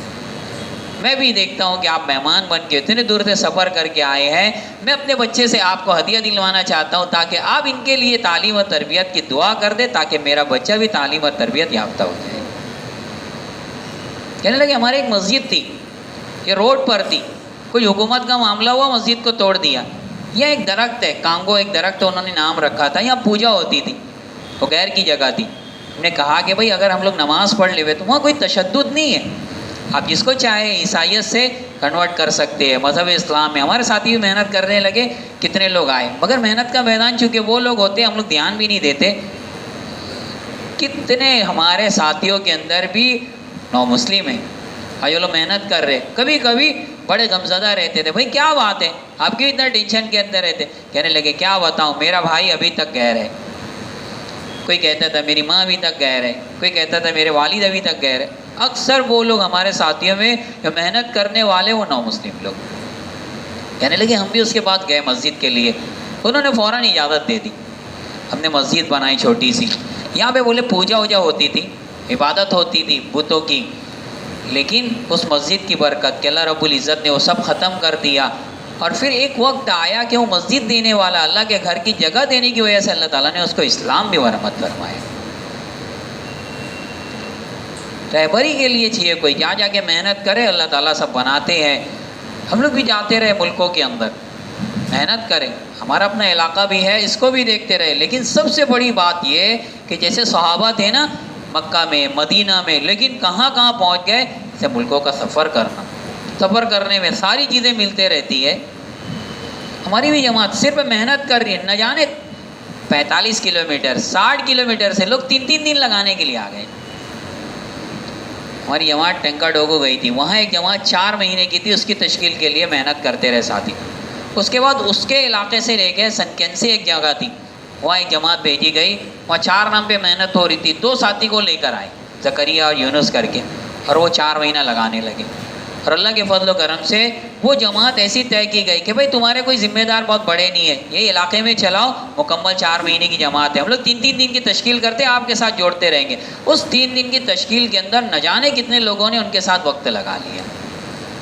میں بھی دیکھتا ہوں کہ آپ مہمان بن کے اتنے دور سے سفر کر کے آئے ہیں، میں اپنے بچے سے آپ کو ہدیہ دلوانا چاہتا ہوں تاکہ آپ ان کے لیے تعلیم و تربیت کی دعا کر دیں تاکہ میرا بچہ بھی تعلیم و تربیت یافتہ ہو جائے. کہنے لگے ہمارے ایک مسجد تھی، یہ روڈ پر تھی، کوئی حکومت کا معاملہ ہوا، مسجد کو توڑ دیا. یہ ایک درخت ہے، کانگو ایک درخت، انہوں نے نام رکھا تھا، یہاں پوجا ہوتی تھی، وہ غیر کی جگہ تھی. ہم نے کہا کہ بھائی اگر ہم لوگ نماز پڑھ لے تو وہاں کوئی تشدد نہیں ہے، آپ جس کو چاہے عیسائیت سے کنورٹ کر سکتے ہیں، مذہب اسلام میں. ہمارے ساتھی بھی محنت کرنے لگے، کتنے لوگ آئے، مگر محنت کا میدان چونکہ وہ لوگ ہوتے ہیں ہم لوگ دھیان بھی نہیں دیتے. کتنے ہمارے ساتھیوں کے اندر بھی نو مسلم ہیں، جو لوگ محنت کر رہے، کبھی کبھی بڑے غمزدہ رہتے تھے. بھائی کیا بات ہے، آپ کیوں اتنا ٹینشن کے اندر رہتے. کہنے لگے کیا بتاؤں، میرا بھائی ابھی تک غیر ہے. کوئی کہتا تھا میری ماں ابھی تک غیر ہے، کوئی کہتا تھا میرے والد ابھی تک غیر ہے. اکثر وہ لوگ ہمارے ساتھیوں میں جو محنت کرنے والے وہ نو مسلم لوگ. کہنے لگے ہم بھی اس کے بعد گئے مسجد کے لیے، انہوں نے فوراً اجازت دے دی. ہم نے مسجد بنائی چھوٹی سی، یہاں پہ بولے پوجا ووجا ہوتی تھی، عبادت ہوتی تھی بتوں کی، لیکن اس مسجد کی برکت کہ اللہ رب العزت نے وہ سب ختم کر دیا. اور پھر ایک وقت آیا کہ وہ مسجد دینے والا، اللہ کے گھر کی جگہ دینے کی وجہ سے اللہ تعالیٰ نے اس کو اسلام بھی مرمت فرمایا. رہبری کے لیے چاہیے کوئی جا کے محنت کرے، اللہ تعالیٰ سب بناتے ہیں. ہم لوگ بھی جاتے رہے ملکوں کے اندر، محنت کریں، ہمارا اپنا علاقہ بھی ہے اس کو بھی دیکھتے رہے. لیکن سب سے بڑی بات یہ کہ جیسے صحابہ تھے نا مکہ میں، مدینہ میں، لیکن کہاں کہاں پہنچ گئے، جیسے ملکوں کا سفر کرنا، سفر کرنے میں ساری چیزیں ملتے رہتی ہے. ہماری بھی جماعت صرف محنت کر رہی ہے، نہ جانے 45 کلومیٹر 60 کلومیٹر سے لوگ 3 دن لگانے کے لیے آ گئے. ہماری جماعت ٹینکا ڈوگو گئی تھی، وہاں ایک جماعت 4 مہینے کی تھی، اس کی تشکیل کے لیے محنت کرتے رہے ساتھی. اس کے بعد اس کے علاقے سے لے کے سنکینسی ایک جگہ تھی، وہاں ایک جماعت بھیجی گئی، وہاں 4 نام پہ محنت ہو رہی تھی. 2 ساتھی کو لے کر آئے، زکریا اور یونس کر کے، اور وہ 4 مہینہ لگانے لگے. اور اللہ کے فضل و کرم سے وہ جماعت ایسی طے کی گئی کہ بھائی تمہارے کوئی ذمہ دار بہت بڑے نہیں ہے، یہ علاقے میں چلاؤ، مکمل 4 مہینے کی جماعت ہے، ہم لوگ 3 دن کی تشکیل کرتے ہیں، آپ کے ساتھ جوڑتے رہیں گے. اس 3 دن کی تشکیل کے اندر نہ جانے کتنے لوگوں نے ان کے ساتھ وقت لگا لیا.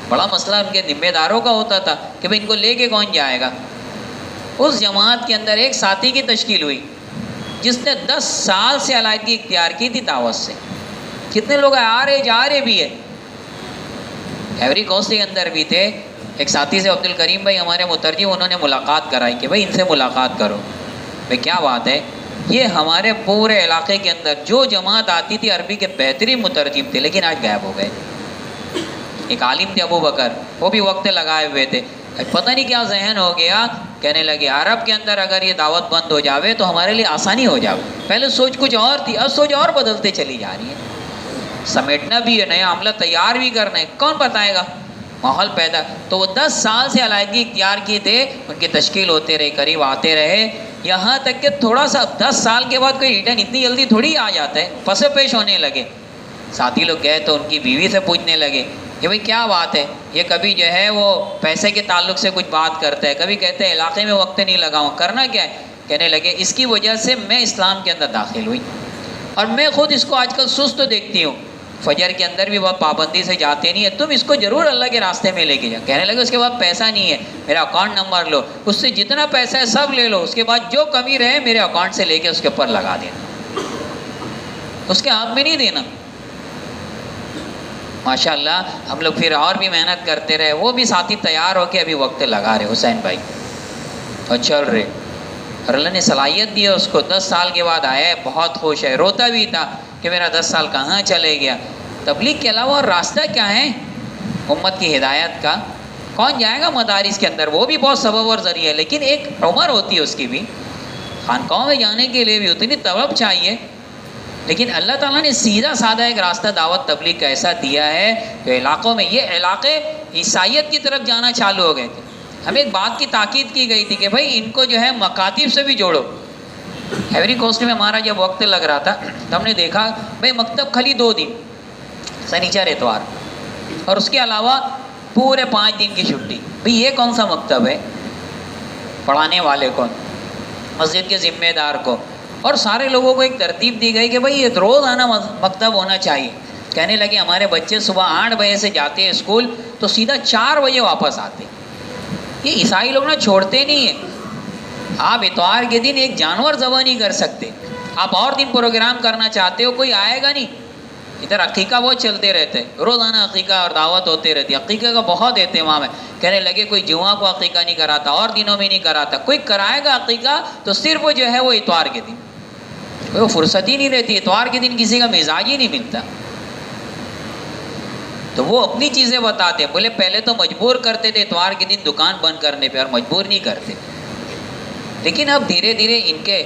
بڑا مسئلہ ان کے ذمہ داروں کا ہوتا تھا کہ بھائی ان کو لے کے کون جائے گا. اس جماعت کے اندر ایک ساتھی کی تشکیل ہوئی جس نے 10 سال سے علیحدگی اختیار کی تھی دعوت سے. کتنے لوگ آ رہے جا رہے بھی ہے. ایوری کوسٹ کے اندر بھی تھے. ایک ساتھی سے عبد الکریم بھائی ہمارے مترجم، انہوں نے ملاقات کرائی کہ بھائی ان سے ملاقات کرو. بھائی کیا بات ہے، یہ ہمارے پورے علاقے کے اندر جو جماعت آتی تھی عربی کے بہترین مترجم تھے، لیکن آج غائب ہو گئے. ایک عالم تھے ابو بکر، وہ بھی وقت لگائے ہوئے تھے. پتہ نہیں کیا ذہن ہو گیا، کہنے لگے عرب کے اندر اگر یہ دعوت بند ہو جاوے تو ہمارے لیے آسانی ہو جاوے. پہلے سوچ کچھ اور تھی، اب سوچ اور بدلتے چلی جا رہی ہے. سمیٹنا بھی ہے، نیا عملہ تیار بھی کرنا ہے، کون بتائے گا، ماحول پیدا. تو وہ 10 سال سے علیحدگی اختیار کی تھے، ان کی تشکیل ہوتے رہے، قریب آتے رہے، یہاں تک کہ تھوڑا سا 10 سال کے بعد کوئی ریٹرن اتنی جلدی تھوڑی آ جاتا ہے. پس پیش ہونے لگے. ساتھی لوگ گئے تو ان کی بیوی سے پوچھنے لگے کہ بھئی کیا بات ہے، یہ کبھی جو ہے وہ پیسے کے تعلق سے کچھ بات کرتا ہے، کبھی کہتے ہیں علاقے میں وقت نہیں لگاؤں، کرنا کیا ہے. کہنے لگے اس کی وجہ سے میں اسلام کے اندر داخل ہوئی، اور میں خود اس کو آج کل سست دیکھتی ہوں، فجر کے اندر بھی بہت پابندی سے جاتے نہیں ہے، تم اس کو ضرور اللہ کے راستے میں لے کے جاؤ. کہنے لگے اس کے بعد پیسہ نہیں ہے، میرا اکاؤنٹ نمبر لو، اس سے جتنا پیسہ ہے سب لے لو، اس کے بعد جو کمی رہے میرے اکاؤنٹ سے لے کے اس کے اوپر لگا دینا، اس کے ہاتھ میں نہیں دینا. ماشاءاللہ ہم لوگ پھر اور بھی محنت کرتے رہے. وہ بھی ساتھی تیار ہو کے ابھی وقت لگا رہے حسین بھائی، اور چل رہے، اور اللہ نے صلاحیت دی ہے اس کو. 10 سال کے بعد آیا ہے، بہت خوش ہے، روتا بھی تھا کہ میرا 10 سال کہاں چلے گیا. تبلیغ کے علاوہ اور راستہ کیا ہے امت کی ہدایت کا؟ کون جائے گا مدارس کے اندر، وہ بھی بہت سبب اور ذریعہ ہے، لیکن ایک عمر ہوتی ہے اس کی بھی. خانقاہوں میں جانے کے لیے بھی اتنی طلب چاہیے، لیکن اللہ تعالیٰ نے سیدھا سادہ ایک راستہ دعوت تبلیغ کا ایسا دیا ہے کہ علاقوں میں، یہ علاقے عیسائیت کی طرف جانا چالو ہو گئے تھے. ہمیں ایک بات کی تاکید کی گئی تھی کہ بھائی ان کو جو ہے مکاتب سے بھی جوڑو. ایوری کوسٹ میں ہمارا جب وقت لگ رہا تھا تو ہم نے دیکھا بھائی مکتب خالی 2 دن، سنیچر اتوار، اور اس کے علاوہ پورے 5 دن کی چھٹی. بھئی یہ کون سا مکتب ہے؟ پڑھانے والے کون؟ مسجد کے ذمہ دار کو. اور سارے لوگوں کو ایک ترتیب دی گئی کہ بھئی یہ روز آنا مکتب ہونا چاہیے. کہنے لگے ہمارے بچے صبح 8 بجے سے جاتے ہیں اسکول تو سیدھا 4 بجے واپس آتے. یہ عیسائی لوگ نا چھوڑتے نہیں ہیں. آپ اتوار کے دن ایک جانور ذبح نہیں کر سکتے، آپ اور دن پروگرام کرنا چاہتے ہو کوئی آئے گا نہیں. ادھر عقیقہ بہت چلتے رہتے، روزانہ عقیقہ اور دعوت ہوتے رہتی. عقیقہ کا بہت اہتمام ہے. کہنے لگے کوئی جمعہ کو عقیقہ نہیں کراتا، اور دنوں میں نہیں کراتا. کوئی کرائے گا عقیقہ تو صرف جو ہے وہ اتوار کے دن، کوئی فرصت ہی نہیں رہتی. اتوار کے دن کسی کا مزاج ہی نہیں ملتا. تو وہ اپنی چیزیں بتاتے، بولے پہلے تو مجبور کرتے تھے اتوار کے دن دکان بند کرنے پہ، اور مجبور نہیں کرتے. لیکن اب دھیرے دھیرے ان کے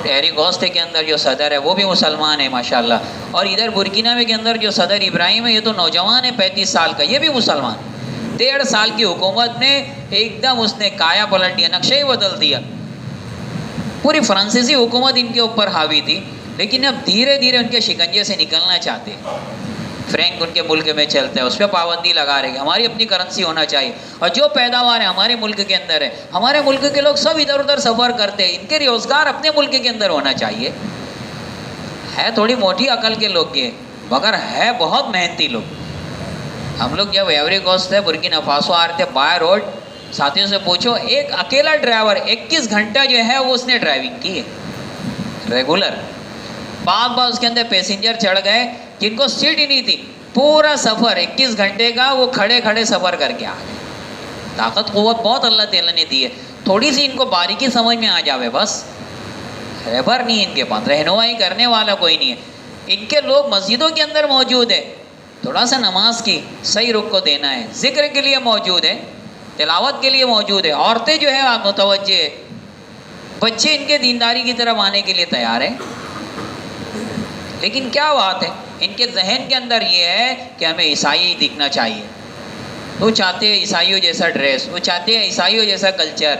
ایری کوسٹ کے اندر جو صدر ہے وہ بھی مسلمان ہے ماشاءاللہ. اور ادھر برکینا کے اندر جو صدر ابراہیم ہے یہ تو نوجوان ہے 35 سال کا، یہ بھی مسلمان. 1.5 سال کی حکومت نے ایک دم اس نے کایا پلٹ دیا، نقشہ ہی بدل دیا. پوری فرانسیسی حکومت ان کے اوپر حاوی تھی، لیکن اب دھیرے دھیرے ان کے شکنجے سے نکلنا چاہتے ہیں. فرینک ان کے ملک میں چلتا ہے، اس پہ پابندی لگا رہے گی. ہماری اپنی کرنسی ہونا چاہیے، اور جو پیداوار ہے ہمارے ملک کے اندر ہے. ہمارے ملک کے لوگ سب ادھر ادھر سفر کرتے ہیں، ان کے روزگار اپنے ملک کے اندر ہونا چاہیے. ہے تھوڑی موٹی عقل کے لوگ یہ، مگر ہے بہت محنتی لوگ. ہم لوگ جب ایوری کوسٹ ہے برکینا فاسو آ رہے تھے بائی روڈ، ساتھیوں سے پوچھو، ایک اکیلا ڈرائیور 21 گھنٹہ جو ہے وہ اس نے ڈرائیونگ کی ہے ریگولر. بعض اس کے اندر پیسنجر چڑھ گئے جن کو سیٹ ہی نہیں تھی، پورا سفر 21 گھنٹے کا وہ کھڑے کھڑے سفر کر کے آ گئے. طاقت قوت بہت اللہ تعالیٰ نے دی ہے، تھوڑی سی ان کو باریکی سمجھ میں آ جاوے بس. رہبر نہیں ان کے پاس، رہنمائی کرنے والا کوئی نہیں ہے. ان کے لوگ مسجدوں کے اندر موجود ہے، تھوڑا سا نماز کی صحیح رخ کو دینا ہے، ذکر کے لیے موجود ہے، تلاوت کے لیے موجود ہے. عورتیں جو ہے آپ متوجہ ہے، بچے ان کے دینداری کی طرف آنے کے لیے تیار ہیں، لیکن کیا بات ہے، ان کے ذہن کے اندر یہ ہے کہ ہمیں عیسائی دکھنا چاہیے، وہ چاہتے ہیں عیسائیوں جیسا ڈریس، وہ چاہتے ہیں عیسائیوں جیسا کلچر،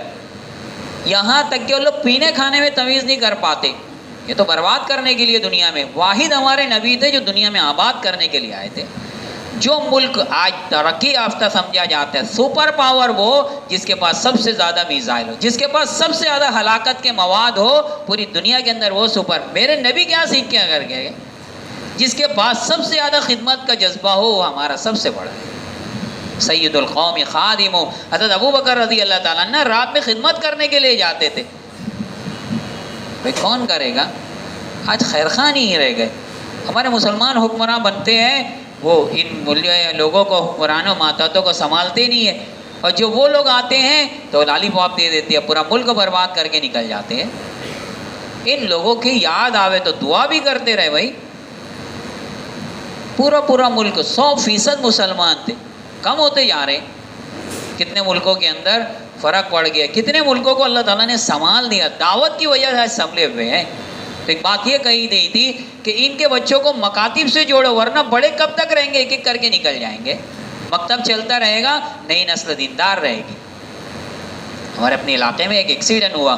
یہاں تک کہ وہ لوگ پینے کھانے میں تمیز نہیں کر پاتے۔ یہ تو برباد کرنے کے لیے دنیا میں، واحد ہمارے نبی تھے جو دنیا میں آباد کرنے کے لیے آئے تھے۔ جو ملک آج ترقی یافتہ سمجھا جاتا ہے، سپر پاور وہ جس کے پاس سب سے زیادہ میزائل ہو، جس کے پاس سب سے زیادہ ہلاکت کے مواد ہو پوری دنیا کے اندر، وہ سپر۔ میرے نبی کیا سیکھ کے کر گئے؟ جس کے پاس سب سے زیادہ خدمت کا جذبہ ہو وہ ہمارا سب سے بڑا ہے۔ سید القوم خادم، حضرت ابو بکر رضی اللہ تعالیٰ عنہ رات میں خدمت کرنے کے لیے جاتے تھے۔ بھئی کون کرے گا؟ آج خیر خان ہی رہ گئے۔ ہمارے مسلمان حکمراں بنتے ہیں، وہ ان لوگوں کو، حکمرانوں ماتحتوں کو سنبھالتے نہیں ہیں، اور جو وہ لوگ آتے ہیں تو لالی پاپ دے دیتے ہیں، پورا ملک برباد کر کے نکل جاتے ہیں۔ ان لوگوں کی یاد آوے تو دعا بھی کرتے رہے بھائی۔ پورا ملک 100% مسلمان تھے، کم ہوتے جا رہے، کتنے ملکوں کے اندر فرق پڑ گیا، کتنے ملکوں کو اللہ تعالیٰ نے سنبھال دیا، دعوت کی وجہ سے سنبھلے ہوئے ہیں۔ تو ایک بات یہ کہی گئی تھی کہ ان کے بچوں کو مکاتب سے جوڑو، ورنہ بڑے کب تک رہیں گے، ایک ایک کر کے نکل جائیں گے، مکتب چلتا رہے گا، نئی نسل دیندار رہے گی۔ ہمارے اپنے علاقے میں ایک ایکسیڈنٹ ہوا،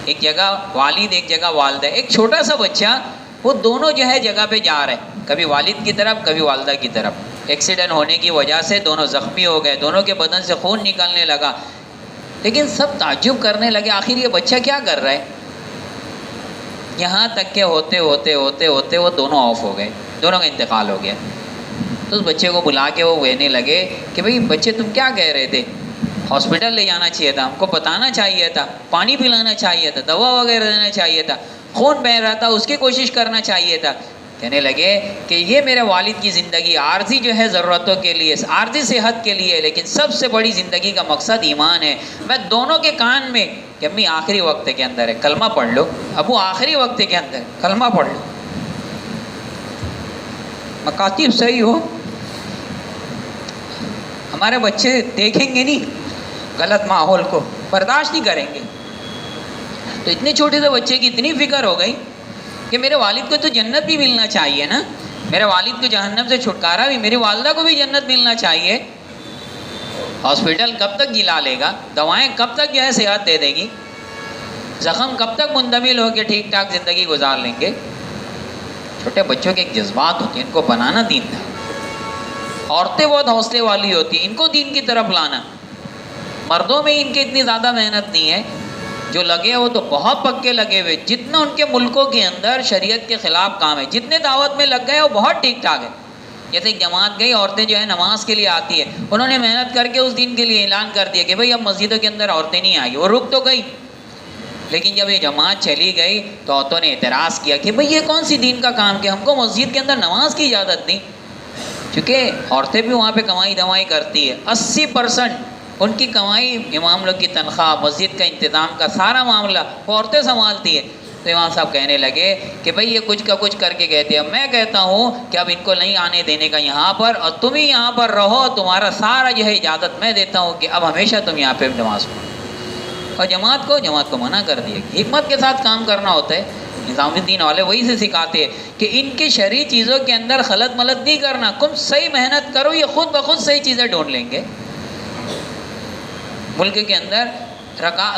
ایک جگہ والد ایک جگہ والدہ، ایک چھوٹا سا بچہ، وہ دونوں جو ہے جگہ پہ جا رہے، کبھی والد کی طرف کبھی والدہ کی طرف۔ ایکسیڈنٹ ہونے کی وجہ سے دونوں زخمی ہو گئے، دونوں کے بدن سے خون نکلنے لگا، لیکن سب تعجب کرنے لگے آخر یہ بچہ کیا کر رہا ہے، یہاں تک کہ ہوتے ہوتے وہ دونوں آف ہو گئے، دونوں کا انتقال ہو گیا۔ تو اس بچے کو بلا کے وہ کہنے لگے کہ بھئی بچے تم کیا کہہ رہے تھے، ہاسپٹل لے جانا چاہیے تھا، ہم کو بتانا چاہیے تھا، پانی پلانا چاہیے تھا، دوا وغیرہ دینا چاہیے تھا، خون بہہ رہا تھا اس کی کوشش کرنا چاہیے تھا۔ کہنے لگے کہ یہ میرے والد کی زندگی عارضی جو ہے ضرورتوں کے لیے، عارضی صحت کے لیے، لیکن سب سے بڑی زندگی کا مقصد ایمان ہے۔ میں دونوں کے کان میں کہ امی آخری وقت کے اندر ہے، کلمہ پڑھ لو، ابو آخری وقت کے اندر کلمہ پڑھ لو، مکاتب صحیح ہو۔ ہمارے بچے دیکھیں گے نہیں غلط ماحول کو، برداشت نہیں کریں گے۔ تو اتنے چھوٹے سے بچے کی اتنی فکر ہو گئی کہ میرے والد کو تو جنت بھی ملنا چاہیے نا، میرے والد کو جہنم سے چھٹکارا بھی، میری والدہ کو بھی جنت ملنا چاہیے۔ ہاسپٹل کب تک جلا لے گا، دوائیں کب تک جو ہے صحت دے دے گی، زخم کب تک مندمل ہو کے ٹھیک ٹھاک زندگی گزار لیں گے۔ چھوٹے بچوں کے ایک جذبات ہوتے ہیں، ان کو بنانا دین ہے۔ عورتیں بہت حوصلے والی ہوتی ہیں، ان کو دین کی طرف لانا۔ مردوں میں ان کی اتنی زیادہ محنت نہیں ہے، جو لگے وہ تو بہت پکے لگے ہوئے، جتنا ان کے ملکوں کے اندر شریعت کے خلاف کام ہے، جتنے دعوت میں لگ گئے وہ بہت ٹھیک ٹھاک ہے۔ جیسے ایک جماعت گئی، عورتیں جو ہے نماز کے لیے آتی ہے، انہوں نے محنت کر کے اس دن کے لیے اعلان کر دیا کہ بھئی اب مسجدوں کے اندر عورتیں نہیں آئیں گی، وہ رک تو گئی، لیکن جب یہ جماعت چلی گئی تو عورتوں نے اعتراض کیا کہ بھئی یہ کون سی دین کا کام کہ ہم کو مسجد کے اندر نماز کی اجازت نہیں، چونکہ عورتیں بھی وہاں پہ کمائی دمائی کرتی ہے، 80% ان کی کمائی، امام لوگ کی تنخواہ، مسجد کا انتظام کا سارا معاملہ وہ عورتیں سنبھالتی ہے۔ تو امام صاحب کہنے لگے کہ بھئی یہ کچھ کا کچھ کر کے کہتے ہیں، میں کہتا ہوں کہ اب ان کو نہیں آنے دینے کا یہاں پر، اور تم ہی یہاں پر رہو، تمہارا سارا جو ہے اجازت میں دیتا ہوں کہ اب ہمیشہ تم یہاں پہ نماز پڑھو۔ اور جماعت کو منع کر دیا، حکمت کے ساتھ کام کرنا ہوتا ہے۔ نظام الدین والے وہی سے سکھاتے ہیں کہ ان کی شرعی چیزوں کے اندر خلط ملط نہیں کرنا، تم صحیح محنت کرو، یہ خود بخود صحیح چیزیں ڈھونڈ لیں گے۔ ملک کے اندر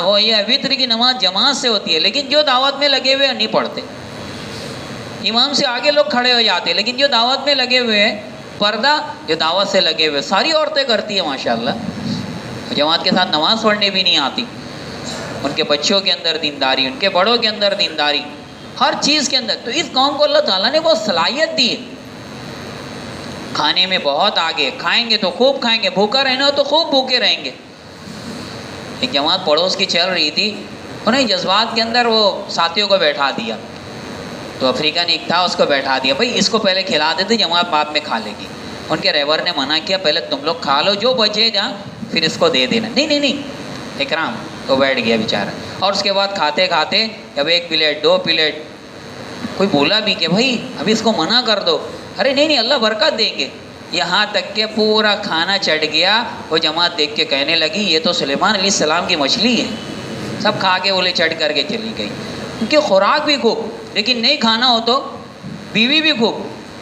وہ یہ وتر کی نماز جماعت سے ہوتی ہے، لیکن جو دعوت میں لگے ہوئے نہیں پڑھتے، امام سے آگے لوگ کھڑے ہو جاتے ہیں، لیکن جو دعوت میں لگے ہوئے ہیں، پردہ جو دعوت سے لگے ہوئے ساری عورتیں کرتی ہیں ماشاءاللہ، جماعت کے ساتھ نماز پڑھنے بھی نہیں آتی۔ ان کے بچوں کے اندر دینداری، ان کے بڑوں کے اندر دینداری، ہر چیز کے اندر۔ تو اس قوم کو اللہ تعالیٰ نے بہت صلاحیت دی ہے، کھانے میں بہت آگے، کھائیں گے تو خوب کھائیں گے، بھوکا رہنا ہو تو خوب بھوکے رہیں گے۔ ایک جماعت پڑوس کی چل رہی تھی، انہیں جذبات کے اندر وہ ساتھیوں کو بیٹھا دیا، تو افریقن ایک تھا اس کو بیٹھا دیا، بھئی اس کو پہلے کھلا دیتے، جماعت بعد میں کھا لے گی۔ ان کے رہبر نے منع کیا، پہلے تم لوگ کھا لو، جو بچے جا پھر اس کو دے دینا۔ نہیں اکرام، تو بیٹھ گیا بیچارہ۔ اور اس کے بعد کھاتے کھاتے اب 1 پلیٹ 2 پلیٹ، کوئی بولا بھی کہ بھائی ابھی اس کو منع کر دو، ارے نہیں اللہ برکت دیں گے، یہاں تک کہ پورا کھانا چڑھ گیا۔ وہ جماعت دیکھ کے کہنے لگی یہ تو سلیمان علیہ السلام کی مچھلی ہے، سب کھا کے بولے چڑھ کر کے چلی گئی. ان کی خوراک بھی خوب, لیکن نہیں کھانا ہو تو بیوی بھی خوب,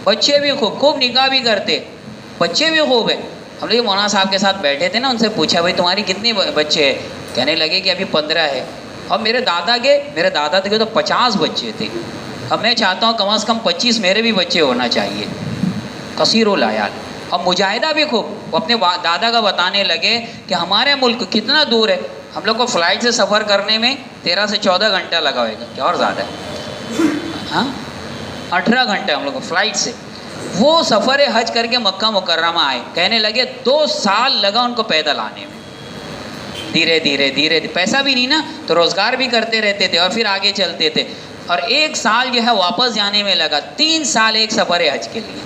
بچے بھی خوب, خوب نکاح بھی کرتے, بچے بھی خوب ہیں. ہم لوگ مولانا صاحب کے ساتھ بیٹھے تھے نا, ان سے پوچھا بھائی تمہاری کتنے بچے ہیں؟ کہنے لگے کہ ابھی 15 ہے. اور میرے دادا کے تو 50 بچے تھے. اب میں چاہتا ہوں کم از کم 25 میرے بھی بچے ہونا چاہیے. کثیر العیال. اور مجاہدہ بھی خوب. وہ اپنے دادا کا بتانے لگے کہ ہمارے ملک کتنا دور ہے, ہم لوگ کو فلائٹ سے سفر کرنے میں 13 سے 14 گھنٹہ لگا ہوئے گا, کیا اور زیادہ ہے, ہاں 18 گھنٹے ہم لوگ کو فلائٹ سے. وہ سفر حج کر کے مکہ مکرمہ آئے. کہنے لگے 2 سال لگا ان کو پیدل آنے میں. دھیرے دھیرے پیسہ بھی نہیں نا, تو روزگار بھی کرتے رہتے تھے اور پھر آگے چلتے تھے. اور 1 سال جو ہے واپس جانے میں لگا. 3 سال ایک سفر حج کے لیے,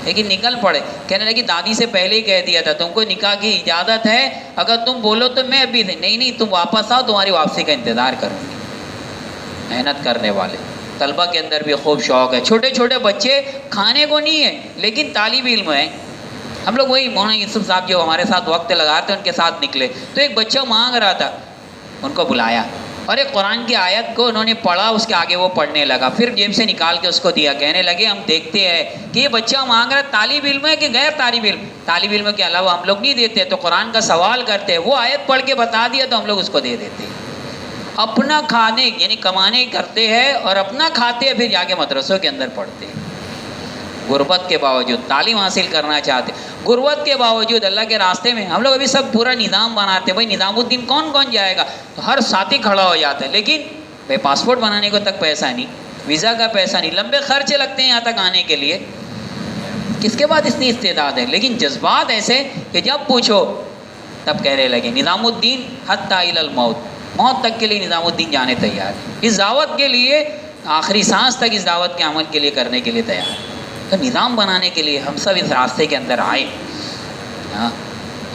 لیکن نکل پڑے. کہنے لگی دادی سے پہلے ہی کہہ دیا تھا تم کو نکاح کی اجازت ہے, اگر تم بولو تو میں ابھی نہیں تم واپس آؤ, تمہاری واپسی کا انتظار کروں گی. محنت کرنے والے طلبہ کے اندر بھی خوب شوق ہے. چھوٹے چھوٹے بچے کھانے کو نہیں ہے لیکن طالب علم ہیں. ہم لوگ وہی مولانا یوسف صاحب جو ہمارے ساتھ وقت لگاتے ان کے ساتھ نکلے, تو ایک بچہ مانگ رہا تھا, ان کو بلایا اور ایک قرآن کی آیت کو انہوں نے پڑھا, اس کے آگے وہ پڑھنے لگا, پھر جیب سے نکال کے اس کو دیا. کہنے لگے ہم دیکھتے ہیں کہ یہ بچہ مانگ رہا طالب علم ہے کہ غیر طالب علم. طالب علم کے علاوہ ہم لوگ نہیں دیتے, تو قرآن کا سوال کرتے, وہ آیت پڑھ کے بتا دیا تو ہم لوگ اس کو دے دیتے. اپنا کھانے یعنی کمانے کرتے ہیں اور اپنا کھاتے ہیں, پھر جا کے مدرسوں کے اندر پڑھتے ہیں. غربت کے باوجود تعلیم حاصل کرنا چاہتے, غربت کے باوجود اللہ کے راستے میں. ہم لوگ ابھی سب پورا نظام بناتے, بھائی نظام الدین کون جائے گا, تو ہر ساتھی کھڑا ہو جاتا ہے. لیکن بھائی پاسپورٹ بنانے کو تک پیسہ نہیں, ویزا کا پیسہ نہیں, لمبے خرچے لگتے ہیں یہاں تک آنے کے لیے. کس کے بعد اتنی استعداد ہے؟ لیکن جذبات ایسے کہ جب پوچھو تب کہنے لگے نظام الدین حتی الی الموت, موت تک کے لیے نظام الدین جانے تیار ہے. اس دعوت کے لیے آخری سانس تک اس دعوت کے عمل کے لیے کرنے کے لیے تیار ہے. تو نظام بنانے کے لیے ہم سب اس راستے کے اندر آئے.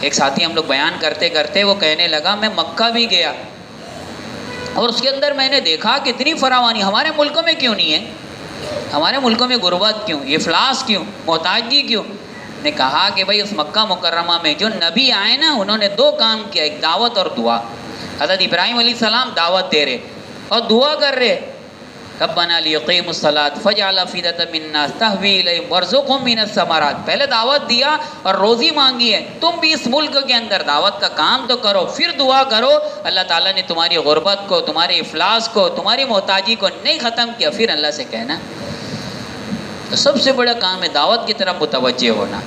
ایک ساتھی ہم لوگ بیان کرتے کرتے وہ کہنے لگا میں مکہ بھی گیا اور اس کے اندر میں نے دیکھا کہ اتنی فراوانی ہمارے ملکوں میں کیوں نہیں ہے, ہمارے ملکوں میں غربت کیوں, افلاس کیوں, محتاجگی کیوں. نے کہا کہ بھائی اس مکہ مکرمہ میں جو نبی آئے نا, انہوں نے 2 کام کیا, ایک دعوت اور دعا. حضرت ابراہیم علیہ السلام دعوت دے رہے اور دعا کر رہے, ربنا لیقیموا الصلاۃ فاجعل افئدۃ من الناس تهوی الیہم وارزقھم من الثمرات. پہلے دعوت دیا اور روزی مانگی ہے. تم بھی اس ملک کے اندر دعوت کا کام تو کرو, پھر دعا کرو. اللہ تعالیٰ نے تمہاری غربت کو, تمہارے افلاس کو, تمہاری محتاجی کو نہیں ختم کیا, پھر اللہ سے کہنا. تو سب سے بڑا کام ہے دعوت کی طرف متوجہ ہونا.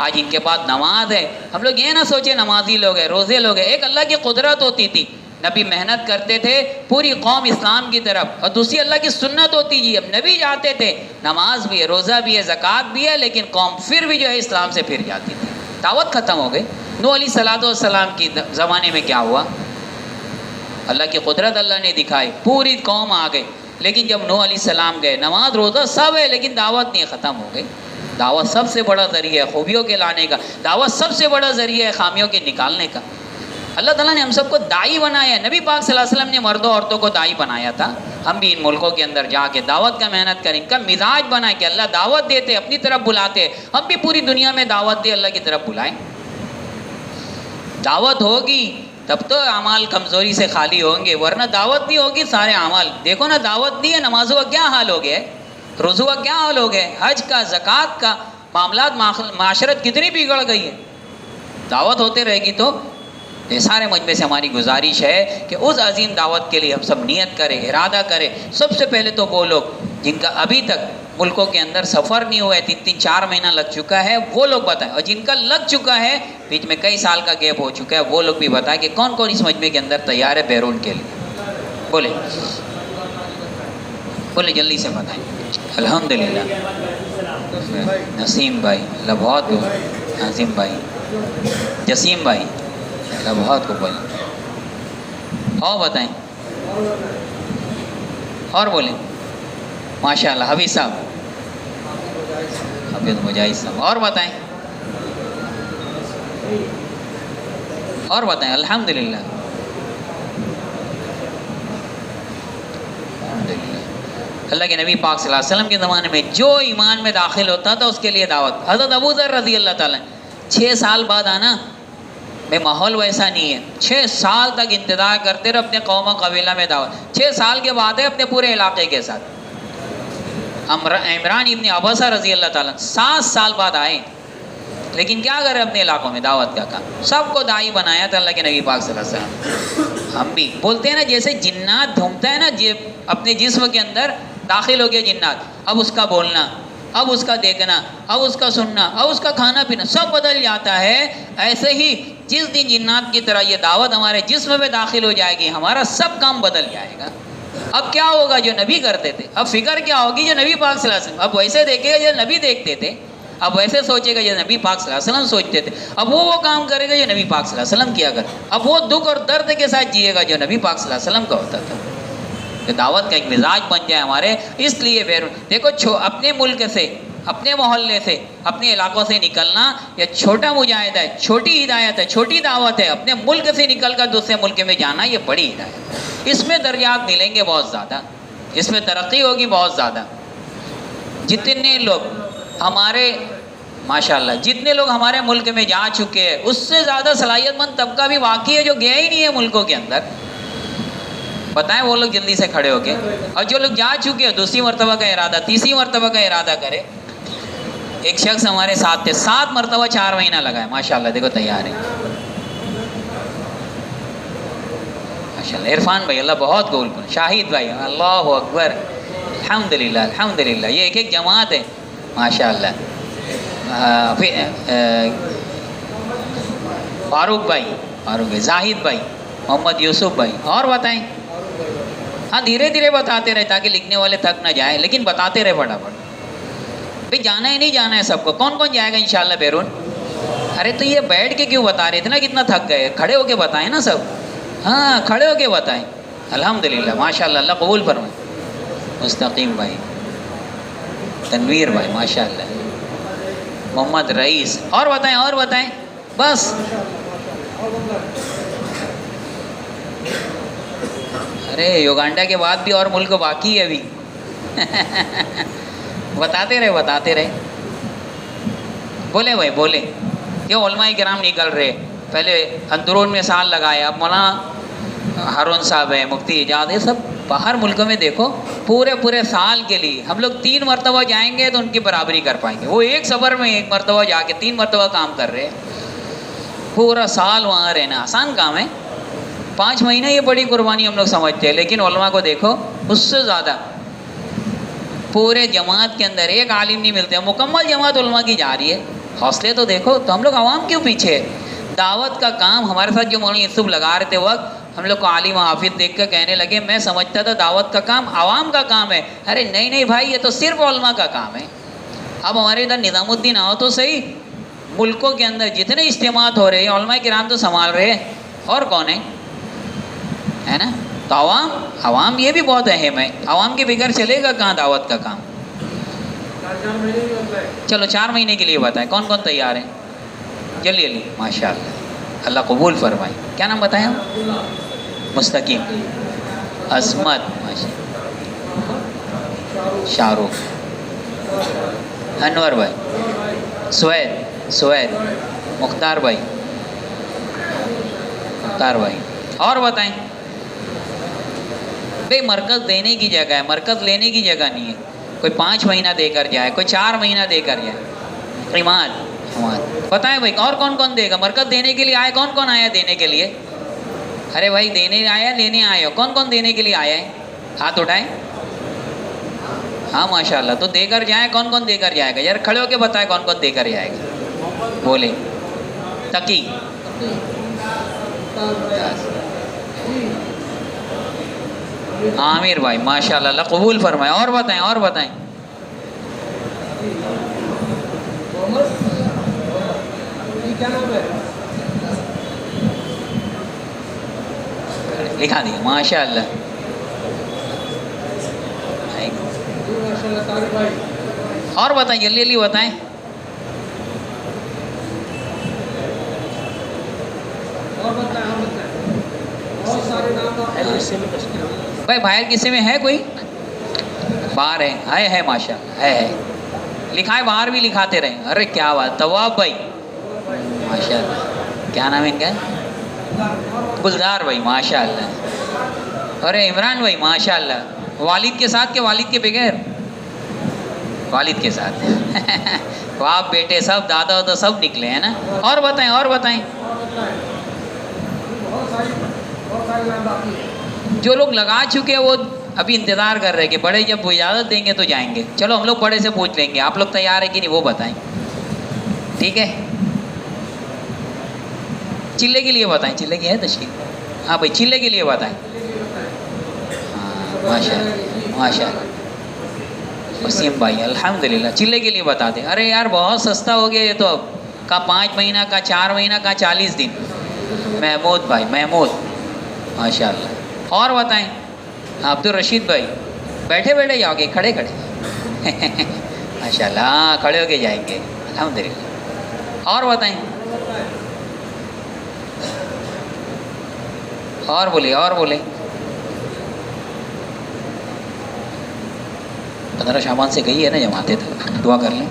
آج ان کے بعد نماز ہے. ہم لوگ یہ نہ سوچے نمازی لوگ ہیں, روزے لوگ ہیں. ایک اللہ کی قدرت ہوتی تھی, نبی محنت کرتے تھے پوری قوم اسلام کی طرف, اور دوسری اللہ کی سنت ہوتی جی, اب نبی جاتے تھے, نماز بھی ہے, روزہ بھی ہے, زکوٰۃ بھی ہے, لیکن قوم پھر بھی جو ہے اسلام سے پھر جاتی تھی. دعوت ختم ہو گئی. نوح علیہ السلام کی زمانے میں کیا ہوا؟ اللہ کی قدرت اللہ نے دکھائی, پوری قوم آ گئی. لیکن جب نوح علیہ السلام گئے, نماز روزہ سب ہے لیکن دعوت نہیں, ختم ہو گئی. دعوت سب سے بڑا ذریعہ ہے خوبیوں کے لانے کا, دعوت سب سے بڑا ذریعہ ہے خامیوں کے نکالنے کا. اللہ تعالیٰ نے ہم سب کو داعی بنایا ہے. نبی پاک صلی اللہ علیہ وسلم نے مردوں عورتوں کو داعی بنایا تھا. ہم بھی ان ملکوں کے اندر جا کے دعوت کا محنت کریں, ان کا مزاج بنائیں کہ اللہ دعوت دیتے, اپنی طرف بلاتے. ہم بھی پوری دنیا میں دعوت دے, اللہ کی طرف بلائیں. دعوت ہوگی تب تو اعمال کمزوری سے خالی ہوں گے, ورنہ دعوت نہیں ہوگی سارے اعمال. دیکھو نا دعوت نہیں ہے, نمازوں کا کیا حال ہو گیا ہے, روزوں کا کیا حال ہو گیا ہے, حج کا, زکوٰۃ کا, معاملات معاشرت کتنی بگڑ گئی ہے. دعوت ہوتے رہے گی تو سارے مجمع سے ہماری گزارش ہے کہ اس عظیم دعوت کے لیے ہم سب نیت کریں, ارادہ کریں. سب سے پہلے تو وہ لوگ جن کا ابھی تک ملکوں کے اندر سفر نہیں ہوا ہے, 3-4 مہینہ لگ چکا ہے, وہ لوگ بتائیں. اور جن کا لگ چکا ہے, بیچ میں کئی سال کا گیپ ہو چکا ہے, وہ لوگ بھی بتائیں کہ کون کون اس مجمع کے اندر تیار ہے بیرون کے لیے. بولے جلدی سے بتائیں. الحمدللہ نسیم بھائی, اللہ بہت بہت. نسیم بھائی, جسیم بھائی, اللہ بہت کو بولیں. اور بتائیں, اور بولیں. ماشاء اللہ حبیب صاحب, حفیظ مجاہد صاحب. اور بتائیں, اور بتائیں. الحمدللہ اللہ کے نبی پاک صلی اللہ علیہ وسلم کے زمانے میں جو ایمان میں داخل ہوتا تھا اس کے لیے دعوت. حضرت ابو ذر رضی اللہ تعالیٰ 6 سال بعد آنا, بھائی ماحول ویسا نہیں ہے. 6 سال تک انتظار کرتے رہے اپنے قوم و قبیلہ میں دعوت. 6 سال کے بعد ہے اپنے پورے علاقے کے ساتھ. عمران ابن عبسہ رضی اللہ تعالیٰ 7 سال بعد آئے, لیکن کیا کرے اپنے علاقوں میں دعوت کا کام. سب کو داعی بنایا تھا اللہ کے نبی پاک صلی اللہ علیہ وسلم. ہم بھی بولتے ہیں نا جیسے جنات گھومتا ہے نا اپنے جسم کے اندر داخل ہو گیا جنات, اب اس کا بولنا, اب اس کا دیکھنا, اب اس کا سننا, اب اس کا کھانا پینا سب بدل جاتا ہے. ایسے ہی جس دن جنات کی طرح یہ دعوت ہمارے جسم میں داخل ہو جائے گی ہمارا سب کام بدل جائے گا. اب کیا ہوگا جو نبی کرتے تھے, اب فکر کیا ہوگی جو نبی پاک صلی اللہ علیہ وسلم, اب ویسے دیکھے گا جو نبی دیکھتے تھے, اب ویسے سوچے گا جو نبی پاک صلی اللہ علیہ وسلم سوچتے تھے, اب وہ کام کرے گا جو نبی پاک صلی اللہ علیہ وسلم کیا کرے, اب وہ دکھ اور درد کے ساتھ جیے گا جو نبی پاک صلی اللہ علیہ وسلم کا ہوتا تھا. کہ دعوت کا ایک مزاج بن جائے ہمارے. اس لیے پھر دیکھو اپنے ملک سے, اپنے محلے سے, اپنے علاقوں سے نکلنا یہ چھوٹا مجاہدہ ہے, چھوٹی ہدایت ہے, چھوٹی دعوت ہے. اپنے ملک سے نکل کر دوسرے ملک میں جانا یہ بڑی ہدایت ہے. اس میں درجات ملیں گے بہت زیادہ, اس میں ترقی ہوگی بہت زیادہ. جتنے لوگ ہمارے ماشاءاللہ جتنے لوگ ہمارے ملک میں جا چکے ہیں اس سے زیادہ صلاحیت مند طبقہ بھی واقعی ہے جو گیا ہی نہیں ہے ملکوں کے اندر. بتائیں وہ لوگ جلدی سے کھڑے ہو کے, اور جو لوگ جا چکے ہیں دوسری مرتبہ کا ارادہ, تیسری مرتبہ کا ارادہ کرے. ایک شخص ہمارے ساتھ تھے 7 مرتبہ 4 مہینہ لگا ہے ماشاءاللہ, دیکھو تیار ہے ماشاءاللہ. عرفان بھائی اللہ بہت قبول کرے, شاہد بھائی اللہ اکبر, الحمدللہ الحمدللہ. یہ ایک جماعت ہے ماشاءاللہ. فاروق بھائی, زاہد بھائی, محمد یوسف بھائی. اور بتائیں, ہاں دھیرے دھیرے بتاتے رہے تاکہ لکھنے والے تھک نہ جائیں, لیکن بتاتے رہے فٹافٹ. بھائی جانا ہی نہیں جانا ہے سب کو. کون کون جائے گا انشاءاللہ بیرون؟ ارے تو یہ بیٹھ کے کیوں بتا رہے تھے نا, کتنا تھک گئے, کھڑے ہو کے بتائیں نا سب. ہاں کھڑے ہو کے بتائیں. الحمدللہ ماشاءاللہ اللہ قبول فرمائے. مستقیم بھائی, تنویر بھائی ماشاءاللہ, محمد رئیس. اور بتائیں اور بتائیں بس. ارے یوگانڈا کے بعد بھی اور ملک باقی ہے ابھی. بتاتے رہے. بولے بھائی بولے. یہ علماء کرام نکل رہے, پہلے اندرون میں سال لگایا, اب مولانا ہارون صاحب ہے, مفتی اعجاز, یہ سب باہر ملکوں میں دیکھو پورے سال کے لیے. ہم لوگ 3 مرتبہ جائیں گے تو ان کی برابری کر پائیں گے. وہ ایک سفر میں 1 مرتبہ جا کے 3 مرتبہ کام کر رہے ہیں. پورا سال وہاں رہنا آسان کام ہے. 5 مہینہ یہ بڑی قربانی ہم لوگ سمجھتے ہیں, لیکن علماء کو دیکھو اس سے زیادہ پورے جماعت کے اندر ایک عالم نہیں ملتے, مکمل جماعت علماء کی جا رہی ہے. حوصلے تو دیکھو. تو ہم لوگ عوام کیوں پیچھے ہے؟ دعوت کا کام ہمارے ساتھ جو مولانا یوسف لگا رہے تھے وقت, ہم لوگ کو عالم حافظ دیکھ کر کہنے لگے میں سمجھتا تھا دعوت کا کام عوام کا کام ہے. ارے نہیں بھائی, یہ تو صرف علماء کا کام ہے. اب ہمارے ادھر نظام الدین آؤ تو صحیح, ملکوں کے اندر جتنے اجتماعات ہو رہے ہیں علماء کرام تو سنبھال رہے ہیں, اور کون ہے نا. تو عوام یہ بھی بہت اہم ہے. عوام کے بغیر چلے گا کہاں دعوت کا کام. چلو 4 مہینے کے لیے بتائیں کون کون تیار ہیں, جلدی ماشاء اللہ اللہ قبول فرمائے. کیا نام بتائیں آپ؟ مستقیم, عصمت, شاہ رخ, انور بھائی, سوید, مختار بھائی. اور بتائیں. بھائی مرکز دینے کی جگہ ہے, مرکز لینے کی جگہ نہیں ہے. کوئی 5 مہینہ دے کر جائے, کوئی 4 مہینہ دے کر جائے. عماد بتائیں بھائی اور کون دے گا؟ مرکز دینے کے لیے آئے, کون آیا دینے کے لیے؟ ارے بھائی دینے آیا لینے آئے ہو, کون دینے کے لیے آیا ہے؟ ہاتھ اٹھائیں. ہاں ماشاءاللہ, تو دے کر جائیں. کون دے کر جائے گا یار؟ کھڑے ہو کے بتائیں کون دے کر جائے گا. بولے. تقی, عامر بھائی ماشاءاللہ اللہ قبول فرمائے. اور بتائیں. لکھا دیا ماشاءاللہ. اور بتائیں جلدی بتائیں. بھائی باہر کسی میں ہے کوئی؟ باہر ہے ماشاءاللہ ہے. لکھائے باہر بھی لکھاتے رہیں. ارے کیا بات. طواف بھائی ماشاءاللہ. کیا نام ہے ان کا؟ گلزار بھائی، ماشاء اللہ. ارے عمران بھائی ماشاء اللہ، والد کے ساتھ کہ والد کے بغیر؟ والد کے ساتھ. باپ بیٹے سب، دادا ودا سب نکلے ہیں نا. اور بتائیں اور بتائیں. جو لوگ لگا چکے ہیں وہ ابھی انتظار کر رہے ہیں کہ بڑے جب وہ اجازت دیں گے تو جائیں گے. چلو ہم لوگ بڑے سے پوچھ لیں گے، آپ لوگ تیار ہیں کہ نہیں وہ بتائیں. ٹھیک ہے، چلے کے لیے بتائیں. چلے کی ہے تشکیل؟ ہاں بھائی چلے کے لیے بتائیں. ہاں ماشاء اللہ ماشاء اللہ. وسیم بھائی الحمدللہ چلے کے لیے بتا دیں. ارے یار بہت سستا ہو گیا یہ تو. اب کا 5 مہینہ کا 4 مہینہ کا 40 دن. محمود بھائی، محمود ماشاء اللہ. اور بتائیں. عبدالرشید بھائی بیٹھے بیٹھے جاؤ گے کھڑے کھڑے؟ ماشاء اللہ، ہاں کھڑے ہو کے جائیں گے الحمدللہ. اور بتائیں. اور بولے اور بولے. 15 شعبان سے گئی ہے نا جماعتیں، تو دعا کر لیں.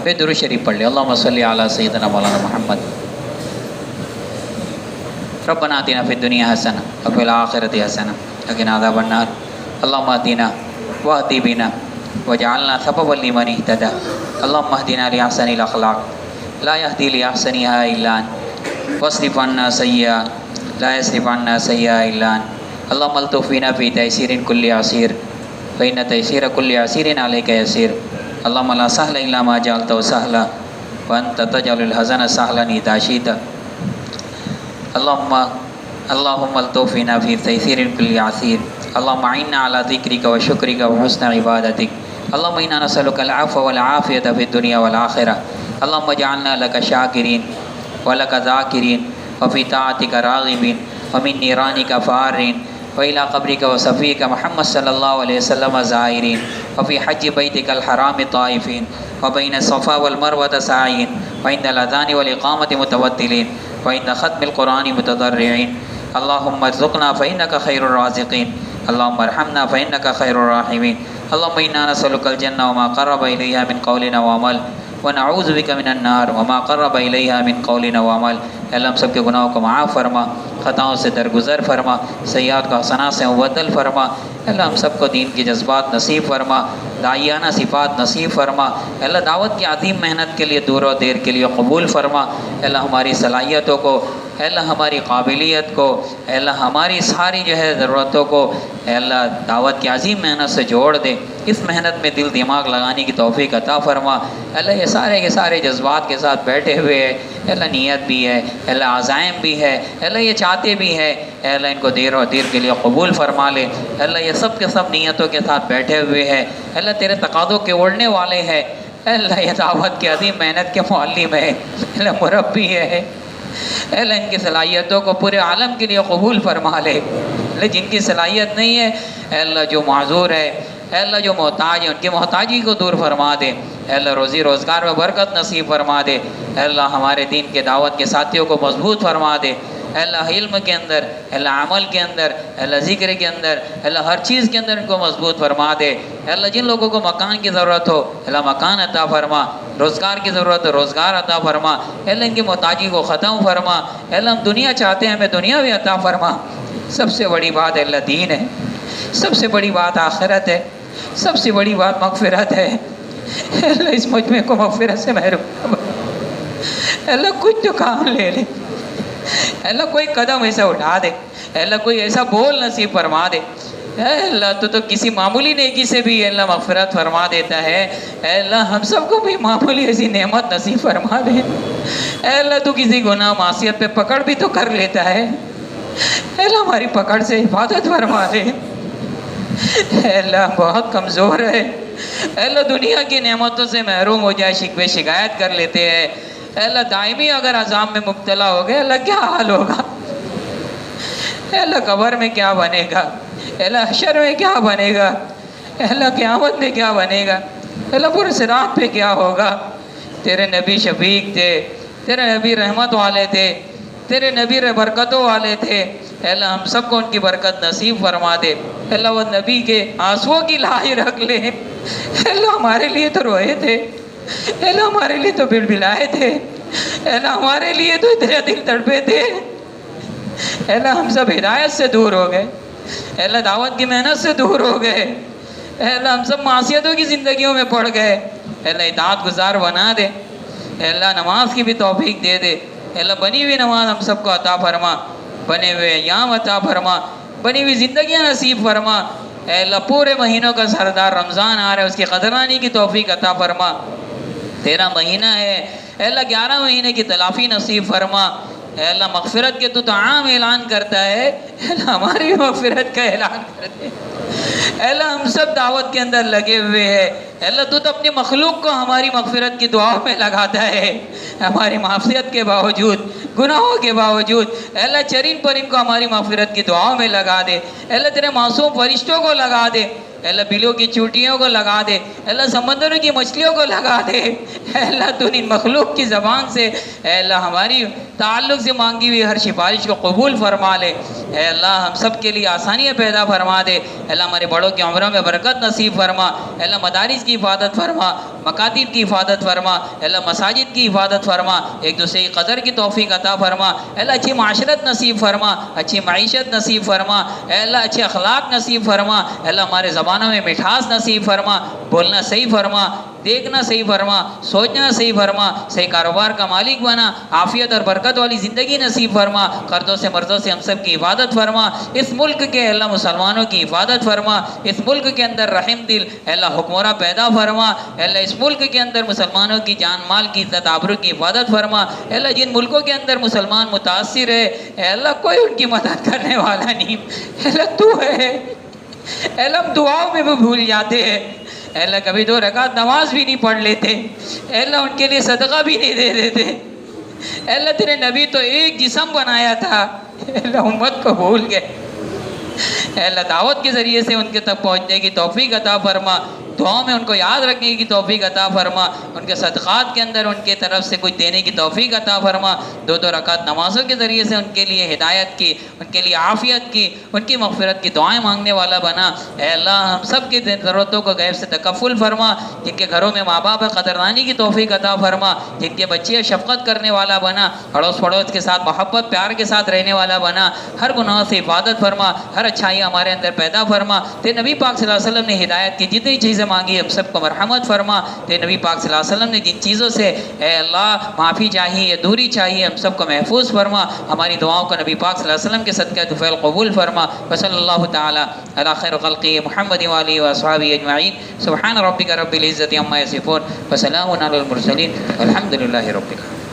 پھر درود شریف پڑھ لیں. اللہم صلی علی سیدنا مولانا محمد. ربنا آتنا فی الدنیا حسنہ وفی الآخرۃ حسنہ وقنا عذاب النار. اللہم اہدنا واہد بنا وجعلنا سببا لمن اہتدی. اللہم اہدنا لأحسن الاخلاق لا یہدی لأحسنها الا انت واصرف عنا سیئها لا یصرف عنا سیئها الا انت. اللہم الطف بنا فی تیسیر کل عسیر فإن تیسیر کل عسیر علیک یسیر. اللہم لا سہل الا ما جعلتہ سہلا وانت تجعل الحزن سہلا اذا شئت. اللہم الطف بنا فی تیسیر کل عسیر. اللہم اعنا علی ذکرک و شکرک و حسن عبادتک. اللہم انا نسألک العفو والعافیۃ فی الدنیا والآخرہ. اللہم اجعلنا لک شاکرین ولک ذاکرین وفی طاعتک راغبین ومن نیرانک فارین وإلى قبرك وصفيك محمد صلی اللہ علیہ وسلم زائرین وفي حج بیتك الحرام طائفین وبين الصفا والمروة ساعین وعند الأذان والإقامة متودلین وعند ختم القرآن متضرعین. اللهم ارزقنا فإنك خير الرازقين. اللهم ارحمنا فإنك خير الراحمين. اللهم إنا نسألك الجنة وما قرب إليها من قول وعمل ونعوذ بك من النار وما قرب إليها من قول وعمل. اللہ ہم سب کے گناہوں کو معاف فرما، خطاؤں سے درگزر فرما، سیئات کو حسنات سے مبدل فرما. اللہ ہم سب کو دین کے جذبات نصیب فرما، داعیانہ صفات نصیب فرما. اللہ دعوت کی عظیم محنت کے لیے دور و دیر کے لیے قبول فرما. اللہ ہماری صلاحیتوں کو، اللہ ہماری قابلیت کو، اللہ ہماری ساری جو ہے ضرورتوں کو اللہ دعوت کی عظیم محنت سے جوڑ دے. اس محنت میں دل دماغ لگانے کی توفیق عطا فرما. اللہ یہ سارے کے سارے جذبات کے ساتھ بیٹھے ہوئے ہیں، اللہ نیت بھی ہے، اللہ عزائم بھی ہے، اللہ یہ چاہتے بھی ہے، اللہ ان کو دیر و دیر کے لیے قبول فرما لے. اللہ یہ سب کے سب نیتوں کے ساتھ بیٹھے ہوئے ہیں، اللہ تیرے تقاضوں کے اوڑھنے والے ہیں. اللہ یہ دعوت کی عظیم محنت کے معلم ہے، اللہ مربی ہے. اللہ ان کی صلاحیتوں کو پورے عالم کے لیے قبول فرما لے. اللہ جن کی صلاحیت نہیں ہے، اللہ جو معذور ہے، اللہ جو محتاج ہے، ان کی محتاجی کو دور فرما دے. اللہ روزی روزگار میں برکت نصیب فرما دے. اللہ ہمارے دین کے دعوت کے ساتھیوں کو مضبوط فرما دے. اللہ علم کے اندر، اللہ عمل کے اندر، اللہ ذکر کے اندر، اللہ ہر چیز کے اندر ان کو مضبوط فرما دے. اللہ جن لوگوں کو مکان کی ضرورت ہو، اللہ مکان عطا فرما. روزگار کی ضرورت ہو، روزگار عطا فرما. اللہ ان کی محتاجی کو ختم فرما. اللہ ہم دنیا چاہتے ہیں، ہمیں دنیا بھی عطا فرما. سب سے بڑی بات اللہ دین ہے، سب سے بڑی بات آخرت ہے، سب سے بڑی بات مغفرت ہے. اللہ اس مجمع کو مغفرت سے محروم. اللہ کچھ تو کام لے لے، اللہ کوئی قدم ایسا اٹھا دے، اللہ کوئی ایسا بول نصیب فرما دے. اللہ تو کسی معمولی نیکی سے بھی اللہ مغفرت فرما دیتا ہے. اللہ ہم سب کو بھی معمولی ایسی نعمت نصیب فرما دے. اللہ تو کسی گناہ معصیت پہ پکڑ بھی تو کر لیتا ہے، اللہ ہماری پکڑ سے حفاظت فرما دے. اللہ بہت کمزور ہے، اللہ دنیا کی نعمتوں سے محروم ہو جائے، شکوے شکایت کر لیتے ہیں. اللہ دائمی اگر عذاب میں مبتلا ہو گئے، اللہ کیا حال ہوگا؟ اللہ قبر میں کیا بنے گا؟ اللہ حشر میں کیا بنے گا؟ اللہ قیامت میں کیا بنے گا؟ اللہ پورے صراط پہ کیا ہوگا؟ تیرے نبی شفیق تھے، تیرے نبی رحمت والے تھے، تیرے نبی برکتوں والے تھے. اللہ ہم سب کو ان کی برکت نصیب فرما دے. اللہ وہ نبی کے آنسوؤں کی لاج رکھ لے. اللہ ہمارے لیے تو روئے تھے، اے اللہ ہمارے لیے تو بلبلائے تھے، اے اللہ ہمارے لیے تو اتنے دل تڑپے تھے، اے اللہ ہم سب ہدایت سے دور ہو گئے، اے اللہ دعوت کی محنت سے دور ہو گئے، اے اللہ ہم سب معصیتوں کی زندگیوں میں پڑ گئے، اے اللہ اطاعت گزار بنا دے، اے اللہ نماز کی بھی توفیق دے دے، اے اللہ بنی ہوئی نماز ہم سب کو عطا فرما، بنے ہوئے ایام عطا فرما، بنی ہوئی زندگیاں نصیب فرما، اے اللہ پورے مہینوں کا سردار رمضان آ رہا ہے، اس کی قدرانی کی توفیق عطا فرما، 13 مہینہ ہے، اے اللہ 11 مہینے کی تلافی نصیب فرما، اے اللہ مغفرت کے تو عام اعلان کرتا ہے، اے اللہ ہماری بھی مغفرت کا اعلان کر دے، اے اللہ ہم سب دعوت کے اندر لگے ہوئے ہیں، اے اللہ تو اپنی مخلوق کو ہماری مغفرت کی دعاؤں میں لگاتا ہے، ہماری معصیت کے باوجود، گناہوں کے باوجود، اے اللہ چرین پرین کو ہماری مغفرت کی دعاؤں میں لگا دے، اے اللہ تیرے معصوم فرشتوں کو لگا دے، اے اللہ بلیوں کی چوٹیوں کو لگا دے، اے اللہ سمندروں کی مچھلیوں کو لگا دے، اے اللہ تو ان مخلوق کی زبان سے اے اللہ ہماری تعلق سے مانگی ہوئی ہر سفارش کو قبول فرما لے، اے اللہ ہم سب کے لیے آسانیاں پیدا فرما دے، اے اللہ ہمارے بڑوں کی عمروں میں برکت نصیب فرما، اے اللہ مدارس کی حفاظت فرما، مکاتب کی حفاظت فرما، اے اللہ مساجد کی حفاظت فرما، ایک دوسرے کی قدر کی توفیق عطا فرما، اے اللہ اچھی معاشرت نصیب فرما، اچھی معیشت نصیب فرما، اے اللہ اچھے اخلاق نصیب فرما، اے اللہ ہمارے زبانوں میں مٹھاس نصیب فرما، بولنا صحیح فرما، دیکھنا صحیح فرما، سوچنا صحیح فرما، صحیح کاروبار کا مالک بنا، عافیت اور برکت والی زندگی نصیب فرما، قرضوں سے مرضوں سے ہم سب کی حفاظت فرما، اس ملک کے اللہ مسلمانوں کی حفاظت فرما، اس ملک کے اندر رحم دل اے اللہ حکمراں پیدا فرما، اے اللہ اس ملک کے اندر مسلمانوں کی جان مال کی عزت آبرو کی حفاظت فرما، اے اللہ جن ملکوں کے اندر مسلمان متاثر ہے اے اللہ کوئی ان کی مدد کرنے والا نہیں، اے اللہ تو ہے، اے اللہ ہم دعاؤں میں بھی بھول جاتے ہیں، اے اللہ کبھی 2 رکعت نماز بھی نہیں پڑھ لیتے، اے اللہ ان کے لیے صدقہ بھی نہیں دے دیتے، اے اللہ تیرے نبی تو ایک جسم بنایا تھا، اے اللہ امت کو بھول گئے، اے اللہ دعوت کے ذریعے سے ان کے تک پہنچنے کی توفیق عطا فرما، دعاؤں میں ان کو یاد رکھنے کی توفیق عطا فرما، ان کے صدقات کے اندر ان کے طرف سے کچھ دینے کی توفیق عطا فرما، 2 رکعت نمازوں کے ذریعے سے ان کے لیے ہدایت کی، ان کے لیے عافیت کی، ان کی مغفرت کی دعائیں مانگنے والا بنا، اے اللہ ہم سب کی ضرورتوں کو غیب سے تکفل فرما، جن کے گھروں میں ماں باپ ہے قدردانی کی توفیق عطا فرما، جن کے بچے شفقت کرنے والا بنا، اڑوس پڑوس کے ساتھ محبت پیار کے ساتھ رہنے والا بنا، ہر گناہ سے حفاظت فرما، ہر اچھائی ہمارے اندر پیدا فرما، تیرے نبی پاک صلی اللہ علیہ وسلم نے ہدایت کی جتنی چیزیں مانگی ہم سب کو مرحمت فرما، تیرے نبی پاک صلی اللہ علیہ وسلم نے جن چیزوں سے اے اللہ معافی چاہیے دوری چاہیے ہم سب کو محفوظ فرما، ہماری دعاؤں کو نبی پاک صلی اللہ علیہ وسلم کے صدقہ طفیل قبول فرما، وصلی اللہ تعالی علی خیر خلقہ محمد وآلہ واصحابہ اجمعین، سبحان ربک رب العزۃ عما یصفون وسلام علی المرسلین والحمد للہ رب العالمین۔